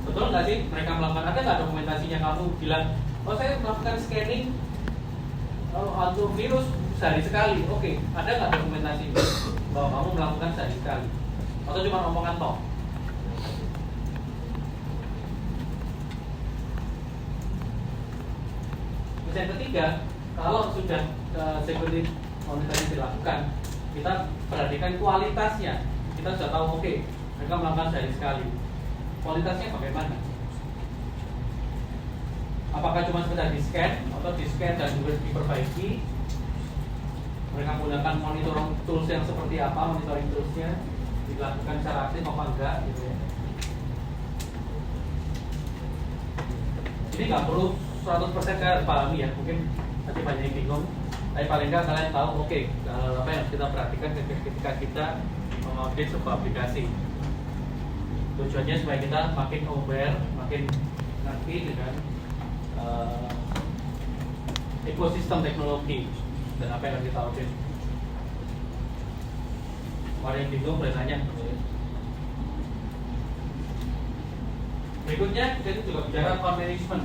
Betul nggak sih mereka melakukan, ada nggak dokumentasinya? Kamu bilang, oh saya melakukan scanning antivirus sehari sekali. Oke, ada nggak dokumentasi bahwa kamu melakukan sehari sekali? Atau cuma omongan toh? Terus yang ketiga, kalau sudah security monitoring dilakukan, kita perhatikan kualitasnya. Kita sudah tahu, oke, mereka melakukan sehari sekali. Kualitasnya bagaimana? Apakah cuma sekedar di-scan atau di-scan dan juga diperbaiki? Mereka menggunakan monitoring tools yang seperti apa, monitoring toolsnya dilakukan secara aktif apa enggak gitu ya. Ini nggak perlu 100% kalian pahami ya, mungkin nanti banyak yang bingung. Tapi paling nggak kalian tahu, oke, apa yang kita perhatikan ketika kita mengaudit sebuah aplikasi. Tujuannya supaya kita makin aware, makin ngerti dengan ekosistem teknologi dan apa yang akan kita audit. Kalau yang bingung boleh tanya. Berikutnya kita juga bicara account management.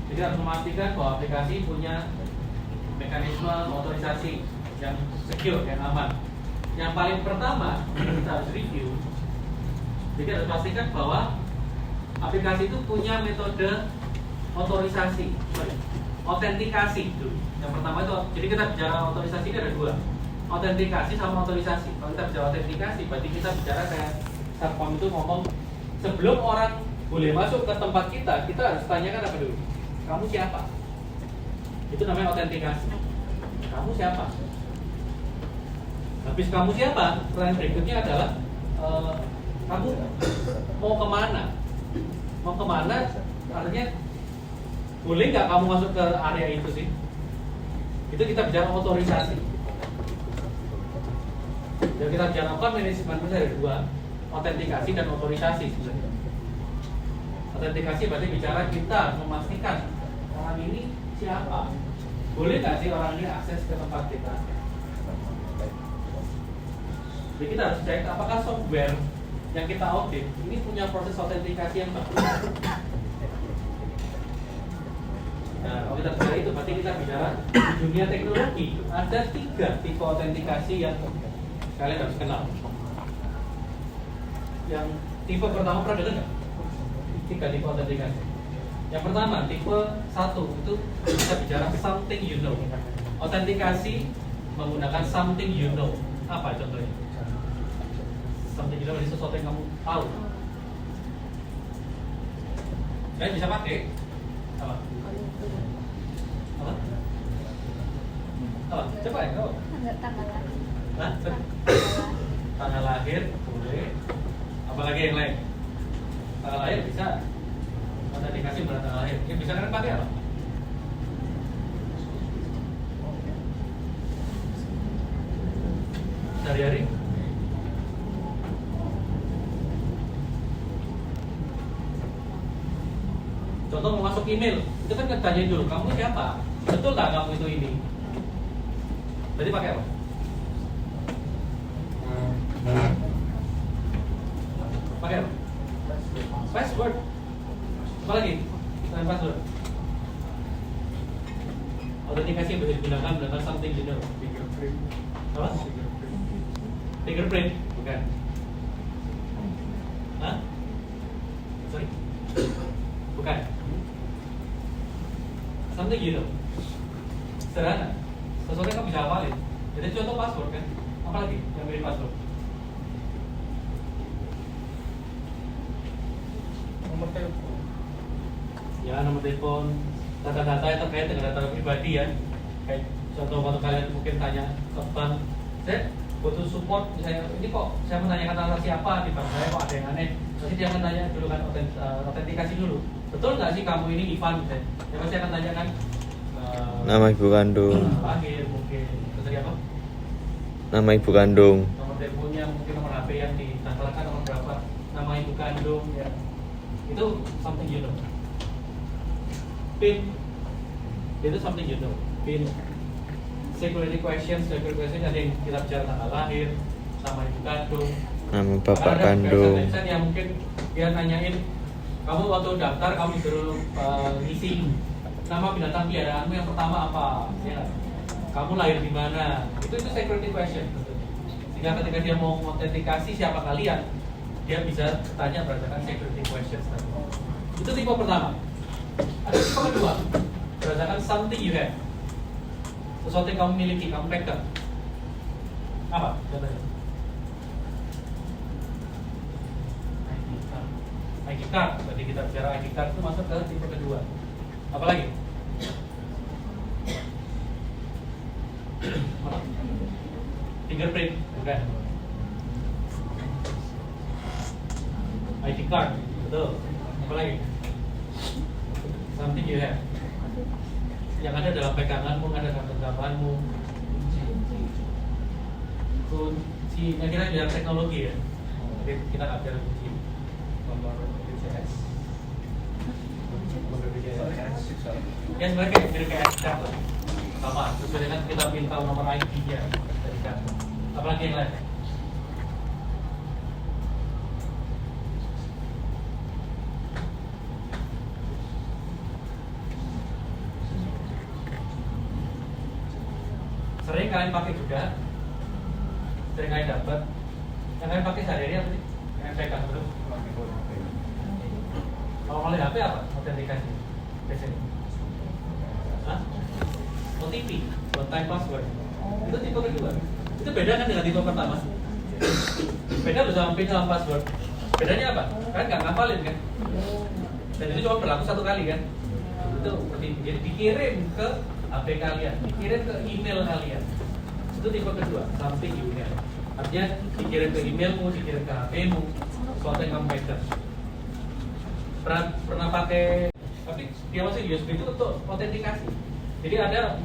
Jadi harus memastikan bahwa aplikasi punya mekanisme otorisasi yang secure, yang aman. Yang paling pertama kita harus review. Jadi harus pastikan bahwa aplikasi itu punya metode otorisasi, autentikasi dulu. Yang pertama itu, jadi kita bicara otorisasi ini ada 2, autentikasi sama otorisasi. Kalau kita bicara autentikasi, berarti kita bicara kayak Satpam itu ngomong, sebelum orang boleh masuk ke tempat kita harus tanyakan apa dulu? Kamu siapa? Itu namanya autentikasi. Kamu siapa? Habis kamu siapa? Pertanyaan berikutnya adalah kamu mau kemana? Mau kemana? Artinya boleh nggak kamu masuk ke area itu sih? Itu kita bicara otorisasi. Dan kita bicara account management itu ada 2, autentikasi dan otorisasi sebenarnya. Autentikasi berarti bicara kita memastikan orang ini siapa. Boleh nggak sih orang ini akses ke tempat kita? Jadi kita harus cek apakah software yang kita audit ini punya proses autentikasi yang bagus. Nah, kalau kita bicara itu, berarti kita bicara di dunia teknologi ada 3 tipe autentikasi yang kalian harus kenal. Yang tipe pertama pernah dengar nggak? 3 tipe autentikasi. Yang pertama, tipe 1 itu kita bicara something you know. Autentikasi menggunakan something you know. Apa contohnya? something you know ini sesuatu yang kamu tahu. Dan bisa pakai apa? Apa? Apa? Coba ya kau. Tanggal lahir. Hah? Tanggal lahir boleh. Apalagi yang lain? Tanggal lahir bisa. Autentikasi berat tanggal lahir. Yang bisa kan pakai apa? Sehari-hari? Contoh mau masuk email, itu kan tanyain dulu, kamu siapa? Betul nggak kamu itu ini? Berarti pakai apa? Pakai apa? Password. Apa lagi? Selain password. Autentikasi yang bisa digunakan dengan something you know. Fingerprint. Apa? Fingerprint, bukan? Hah? Sorry? Bukan? Something you know. Sederhana. Sesuatu yang kamu bisa hafalin. Jadi contoh password kan? Apa lagi yang mirip password? Nomor telepon. Ya, nomor telepon, data-data yang terkait dengan data pribadi ya. Kayak contoh waktu kalian mungkin tanya ke bank, saya butuh support, misalnya ini kok saya menanyakan tentang siapa di bank saya kok ada yang aneh. Pasti dia akan tanya dulu kan autentikasi dulu. Betul nggak sih kamu ini Ivan? Misalnya. Dia pasti akan tanyakan Nama ibu kandung. lahir mungkin, terus tadi apa? Nama ibu kandung. Nomor teleponnya, mungkin nomor HP yang didaftarkan nomor berapa, nama ibu kandung ya. Itu something you know. PIN itu something you know. PIN security questions ada yang kita bicara tanggal lahir, nama ibu kandung, Nama bapak ada kandung. website yang mungkin dia nanyain kamu waktu daftar kamu disuruh ngisi nama binatang peliharaanmu yang pertama apa, ya kan? Kamu lahir di mana? Itu security question. Sehingga ketika dia mau autentikasi siapa kalian, dia bisa tanya berdasarkan security questions tadi. Itu tipe pertama. Ada tipe kedua, berdasarkan something you have. Sesuatu yang kamu miliki, kamu pegang. Apa? Contohnya. ID card. Tadi kita bicara ID card itu masuk ke tipe kedua. Apa lagi? Fingerprint, bukan? ID card, betul. Apa lagi? Something you have. Yang ada dalam peganganmu, ada dalam genggamanmu. Kunci, yang kira dalam teknologi ya. Jadi kita nggak bicara kunci. Nomor BCS. Nomor BCS. Ya sebenarnya kayak mirip kayak card lah. Sama, sesuai dengan kita minta nomor ID-nya. Apalagi yang lain? Sering kalian pakai juga, sering kalian dapat. Yang kalian pakai sehari-hari apa sih? Yang pegang belum? Kalau oleh HP apa? Autentikasi biasanya? Hah? OTP, one time password. Itu tipe kedua. Itu beda kan dengan tipe pertama? Beda loh sama PIN sama password. Bedanya apa? Kan nggak ngapalin kan? Dan itu cuma berlaku satu kali kan? Itu jadi dikirim ke HP kalian, dikirim ke email kalian. Itu tipe kedua, something you have. Artinya dikirim ke emailmu, dikirim ke HP-mu, sesuatu yang kamu pegang. Pernah pakai, tapi dia masih USB itu untuk autentikasi. Jadi ada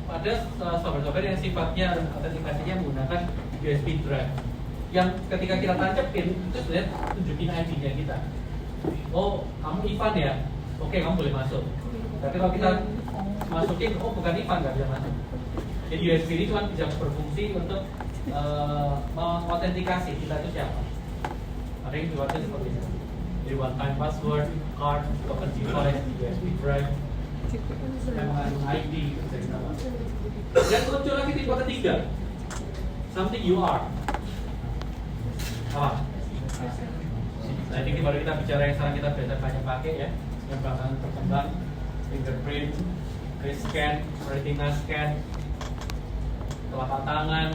software-software yang sifatnya autentikasinya menggunakan USB drive. Yang ketika kita tancapin itu sebenarnya tunjukin ID-nya kita. Oh, kamu Ivan ya? Oke, kamu boleh masuk. Tapi kalau kita masukin, oh bukan Ivan, nggak bisa masuk. Jadi USB ini cuma bisa berfungsi untuk mengautentikasi kita itu siapa. Ada yang dibuatnya seperti itu. Jadi one time password, card, token device, USB drive, memang ID. Dan muncul lagi tipe ketiga, something you are. Apa? Nah ini baru kita bicara yang sekarang kita biasa banyak pakai ya, yang bakalan berkembang, fingerprint, face scan, retina scan, telapak tangan,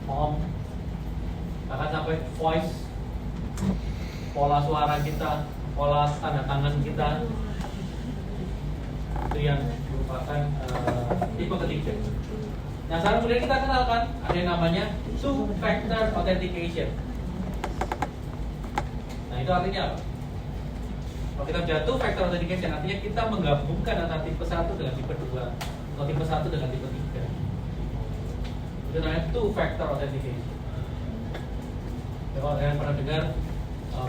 palm, bahkan sampai voice pola suara kita, pola tanda tangan kita, itu yang merupakan tipe ketiga. Nah sekarang kemudian kita kenalkan ada yang namanya two-factor authentication. Nah itu artinya apa? Kalau kita bicara two-factor authentication, artinya kita menggabungkan antara tipe 1 dengan tipe 2 atau tipe 1 dengan tipe 3. Itu namanya two-factor authentication. Kalau kalian pernah dengar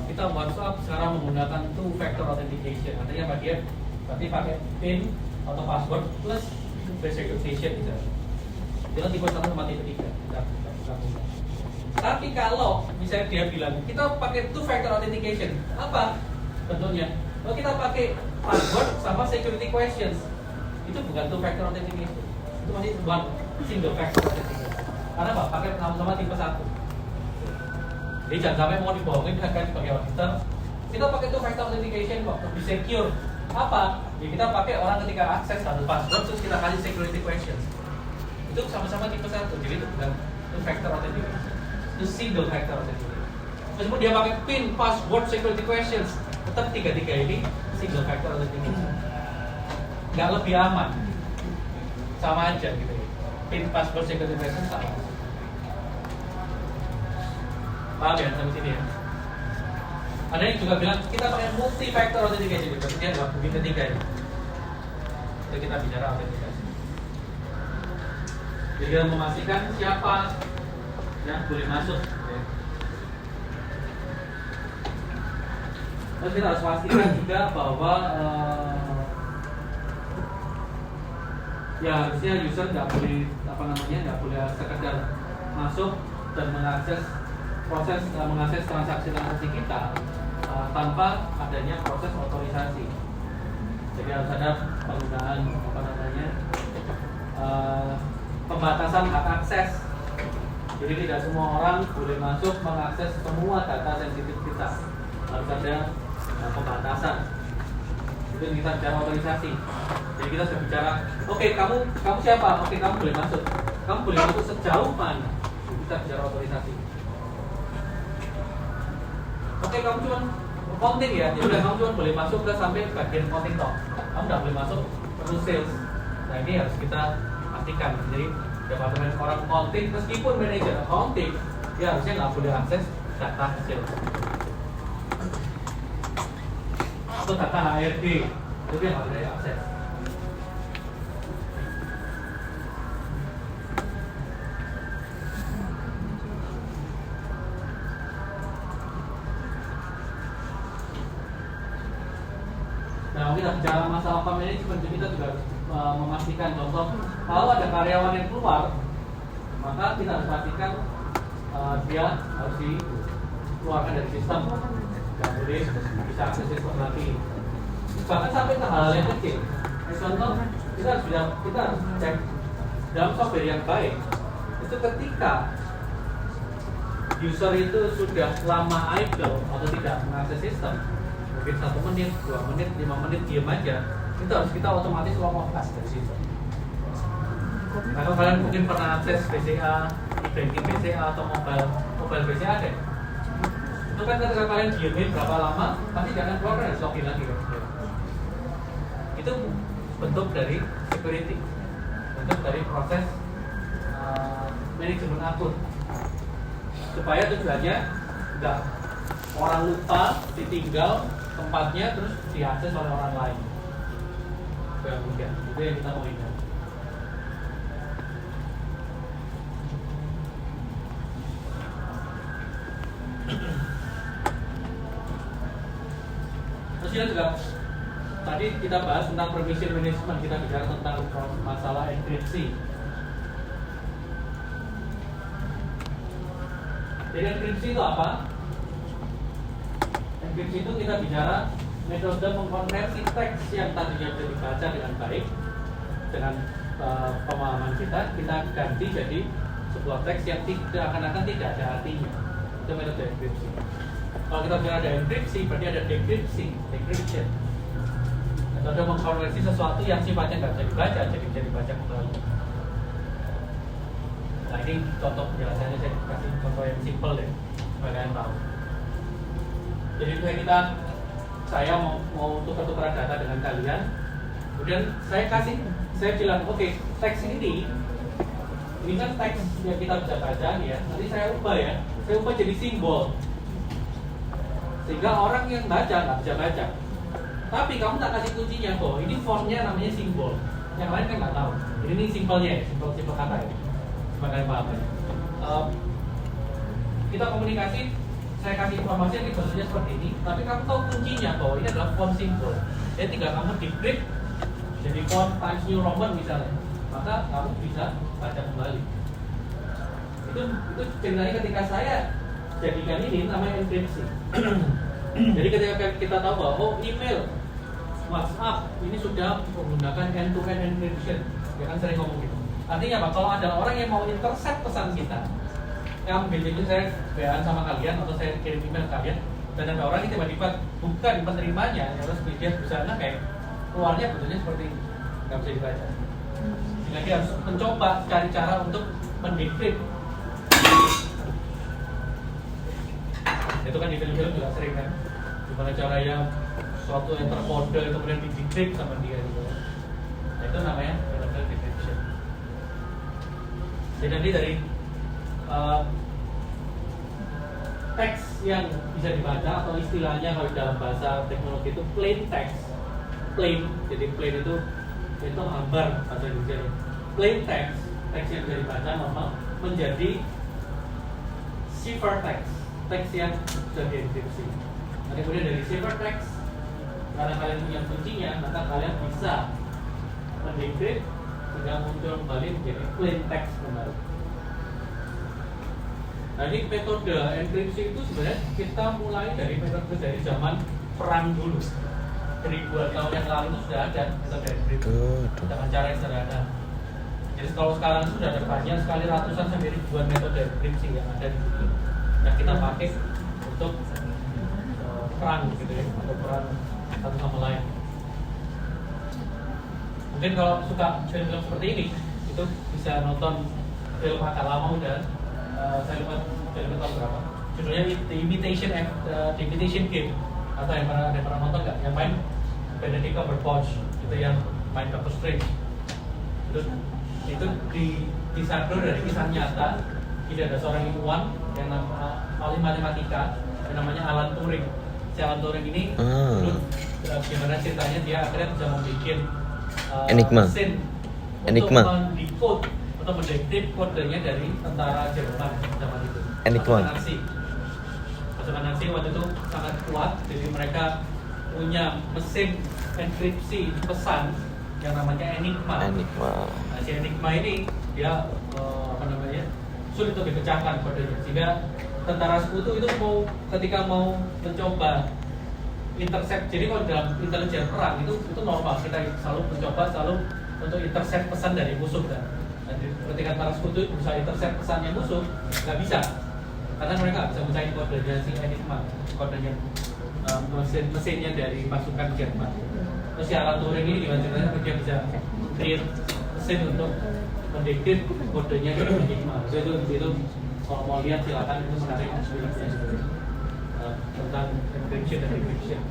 kita WhatsApp sekarang menggunakan two-factor authentication, artinya apa dia? Berarti pakai PIN atau password plus face recognition misalnya. Itu tipe 1 sama tipe 3. Tapi kalau misalnya dia bilang kita pakai two-factor authentication, apa bentuknya? Kalau kita pakai password sama security questions, itu bukan two-factor authentication, itu masih one single factor authentication. Karena apa? Pakai sama tipe 1. Jadi jangan sampai mau dibohongin kan sebagai auditor. Kita pakai two-factor authentication kok, lebih secure. Apa? Ya kita pakai orang ketika akses satu password terus kita kasih security questions. Itu sama-sama tipe 1, jadi itu bukan two-factor authentication, itu single factor authentication. Meskipun dia pakai PIN, password, security questions, tetap tiga-tiga ini single factor authentication. Nggak lebih aman, sama aja gitu ya. PIN, password, security questions sama. Paham ya sampai sini ya? Ada yang juga bilang kita pakai multi-factor authentication, berarti dia gabungin ketiga ini. Jadi kita bicara autentikasi. Jadi kita memastikan siapa yang boleh masuk. Terus kita harus pastikan juga bahwa ya harusnya user nggak boleh nggak boleh sekedar masuk dan mengakses transaksi kita tanpa adanya proses otorisasi. Jadi harus ada penggunaan pembatasan hak akses. Jadi tidak semua orang boleh masuk mengakses semua data sensitif kita. Harus ada pembatasan. Itu yang kita bicara otorisasi. Jadi kita sudah bicara, oke, kamu siapa? Oke, kamu boleh masuk. Kamu boleh masuk sejauh mana? Kita bicara otorisasi. Oke, kamu cuma counting ya, jadi kamu cuma boleh masuk ke sampai bagian counting toh. Kamu nggak boleh masuk ke sales. Nah ini harus kita pastikan. Jadi departemen orang counting, meskipun manajer accounting, dia harusnya nggak boleh akses data sales atau data HRD, itu yang nggak boleh akses. Nah, kita bicara masalah manajemen, kita juga harus memastikan contoh kalau ada karyawan yang keluar, maka kita harus pastikan dia harus dikeluarkan dari sistem, nggak boleh bisa akses sistem lagi. Bahkan sampai ke hal yang kecil. Contoh kita harus cek dalam software yang baik itu ketika user itu sudah lama idle atau tidak mengakses sistem, mungkin 1 menit, 2 menit, 5 menit diam aja, itu harus kita otomatis log off dari situ. Nah, kalau kalian mungkin pernah akses BCA, e-banking BCA atau mobile BCA deh, itu kan ketika kalian diemin berapa lama, pasti jangan keluar dan login lagi kan. Itu bentuk dari security, bentuk dari proses manajemen akun, supaya tujuannya enggak orang lupa ditinggal tempatnya terus diakses oleh orang lain. Kemudian itu yang kita mau ingat. Terus kita juga tadi kita bahas tentang permission management, kita bicara tentang masalah enkripsi. Jadi enkripsi itu apa? Enkripsi itu kita bicara metode mengkonversi teks yang tadinya bisa dibaca dengan baik dengan pemahaman kita ganti jadi sebuah teks yang tidak akan tidak ada artinya. Itu metode enkripsi. Kalau kita bicara ada enkripsi, berarti ada decryption. Metode mengkonversi sesuatu yang sifatnya nggak bisa dibaca jadi bisa dibaca kembali. Nah ini contoh penjelasannya, saya kasih contoh yang simple deh, supaya kalian tahu. Jadi misalnya saya mau tukar-tukar data dengan kalian, kemudian saya bilang oke, teks ini kan teks yang kita bisa baca nih ya, nanti saya ubah jadi simbol, sehingga orang yang baca nggak bisa baca. Tapi kamu tak kasih kuncinya kok, ini fontnya namanya simbol, yang lain kan nggak tahu. Ini simpelnya ya, simpel kata ya, sebagai paham ya. Kita komunikasi, saya kasih informasi yang bentuknya seperti ini, tapi kamu tahu kuncinya kok, ini adalah font simbol. Jadi tinggal kamu diklik jadi font Times New Roman misalnya, maka kamu bisa baca kembali. Itu ceritanya ketika saya jadikan ini namanya enkripsi. Jadi ketika kita tahu bahwa email, WhatsApp ini sudah menggunakan end-to-end encryption, ya kan sering ngomong gitu. Artinya apa? Kalau ada orang yang mau intercept pesan kita, yang biasanya saya WA sama kalian atau saya kirim email ke kalian, dan ada orang yang tiba-tiba bukan penerimanya, ya terus dia bisa kayak keluarnya bentuknya seperti ini, nggak bisa dibaca. Sehingga dia harus mencoba cari cara untuk mendekrip. Itu kan di film-film juga sering kan, gimana caranya suatu yang terkode itu kemudian di-dekrip sama dia gitu. Nah itu namanya method decryption. Jadi nanti dari teks yang bisa dibaca atau istilahnya kalau dalam bahasa teknologi itu plain text. Plain, jadi plain itu hambar bahasa Indonesia. Plain text, teks yang bisa dibaca normal menjadi cipher text, teks yang sudah dienkripsi. Nah, kemudian dari cipher text, karena kalian punya kuncinya, maka kalian bisa mendekrip sehingga muncul kembali menjadi plain text kembali. Nah, ini metode enkripsi itu sebenarnya kita mulai dari metode dari zaman perang dulu. Ribuan tahun yang lalu itu sudah ada metode enkripsi dengan cara yang sederhana. Jadi kalau sekarang sudah ada banyak sekali ratusan sampai ribuan metode enkripsi yang ada di dunia yang kita pakai untuk perang gitu ya, atau perang satu sama lain. Mungkin kalau suka film-film seperti ini, itu bisa nonton film agak lama udah. Saya lupa film tahun berapa. Judulnya The Imitation Game. Atau yang pernah nonton nggak? Yang main Benedict Cumberbatch, itu yang main Doctor Strange. Itu disadar dari kisah nyata. Tidak ada seorang ilmuwan yang ahli matematika yang namanya Alan Turing. Si Alan Turing ini gimana ceritanya dia akhirnya bisa membuat mesin untuk mendekode atau mendekrip kodenya dari tentara Jerman zaman itu. Pasukan Nazi waktu itu sangat kuat, jadi mereka punya mesin enkripsi pesan yang namanya Enigma. Nah, si Enigma ini dia sulit untuk dipecahkan kodenya, sehingga tentara sekutu itu ketika mau mencoba intercept. Jadi kalau dalam intelijen perang itu normal, kita selalu untuk intercept pesan dari musuh kan. Dan ketika tentara sekutu berusaha intercept pesannya musuh, nggak bisa, karena mereka nggak bisa mencari kodenya si Enigma, kodenya mesinnya dari pasukan Jerman. Terus si Alan Turing ini gimana ceritanya dia bisa create mesin untuk mendekrip kodenya dari Enigma. Itu kalau mau lihat silakan, itu menarik tentang encryption dan decryption.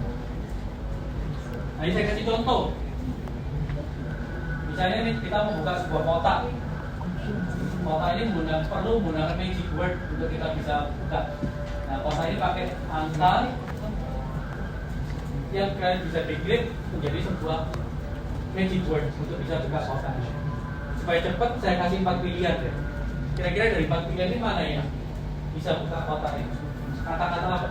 Nah, ini saya kasih contoh. Misalnya ini kita membuka sebuah kotak. Kotak ini perlu menggunakan magic word untuk kita bisa buka. Nah, kotak ini pakai angka yang kalian bisa decrypt menjadi sebuah magic word untuk bisa buka kotak ini. Supaya cepat saya kasih 4 pilihan ya. Kira-kira dari 4 pilihan ini mana yang bisa buka kotak ini? Kata-kata apa?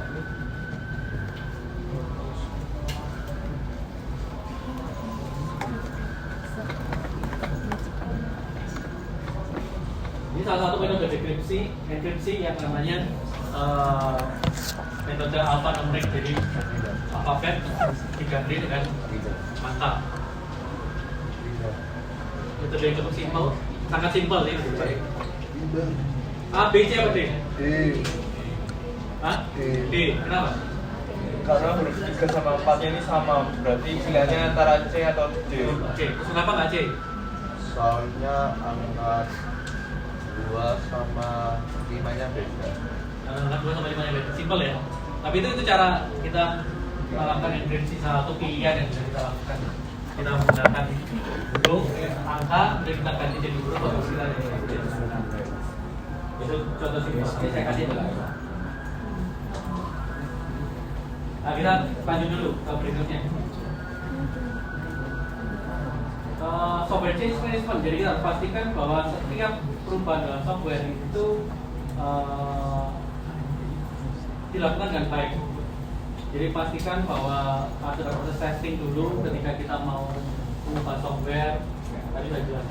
Ini salah satu metode enkripsi yang namanya metode alphanumeric. Jadi alfabet diganti dengan angka. Metode yang cukup simpel, sangat simpel ya. A, B, C apa D? D. Hah? D. Kenapa? Karena huruf 3 sama 4 ini sama, berarti pilihannya antara C atau D. Oke, terus kenapa nggak C? Soalnya angka 2 sama 5 nya beda. Angka 2 sama 5 nya beda. Simpel ya. Tapi itu cara kita melakukan enkripsi, salah satu pilihan yang bisa kita lakukan. Kita menggunakan huruf angka, kemudian kita ganti jadi huruf atau sila yang itu contoh simpel. Ini saya kasih dulu. Nah, kita lanjut dulu ke berikutnya. Software change management. Jadi kita harus pastikan bahwa setiap perubahan dalam software itu dilakukan dengan baik. Jadi pastikan bahwa ada proses testing dulu ketika kita mau mengubah software. Tadi sudah dijelaskan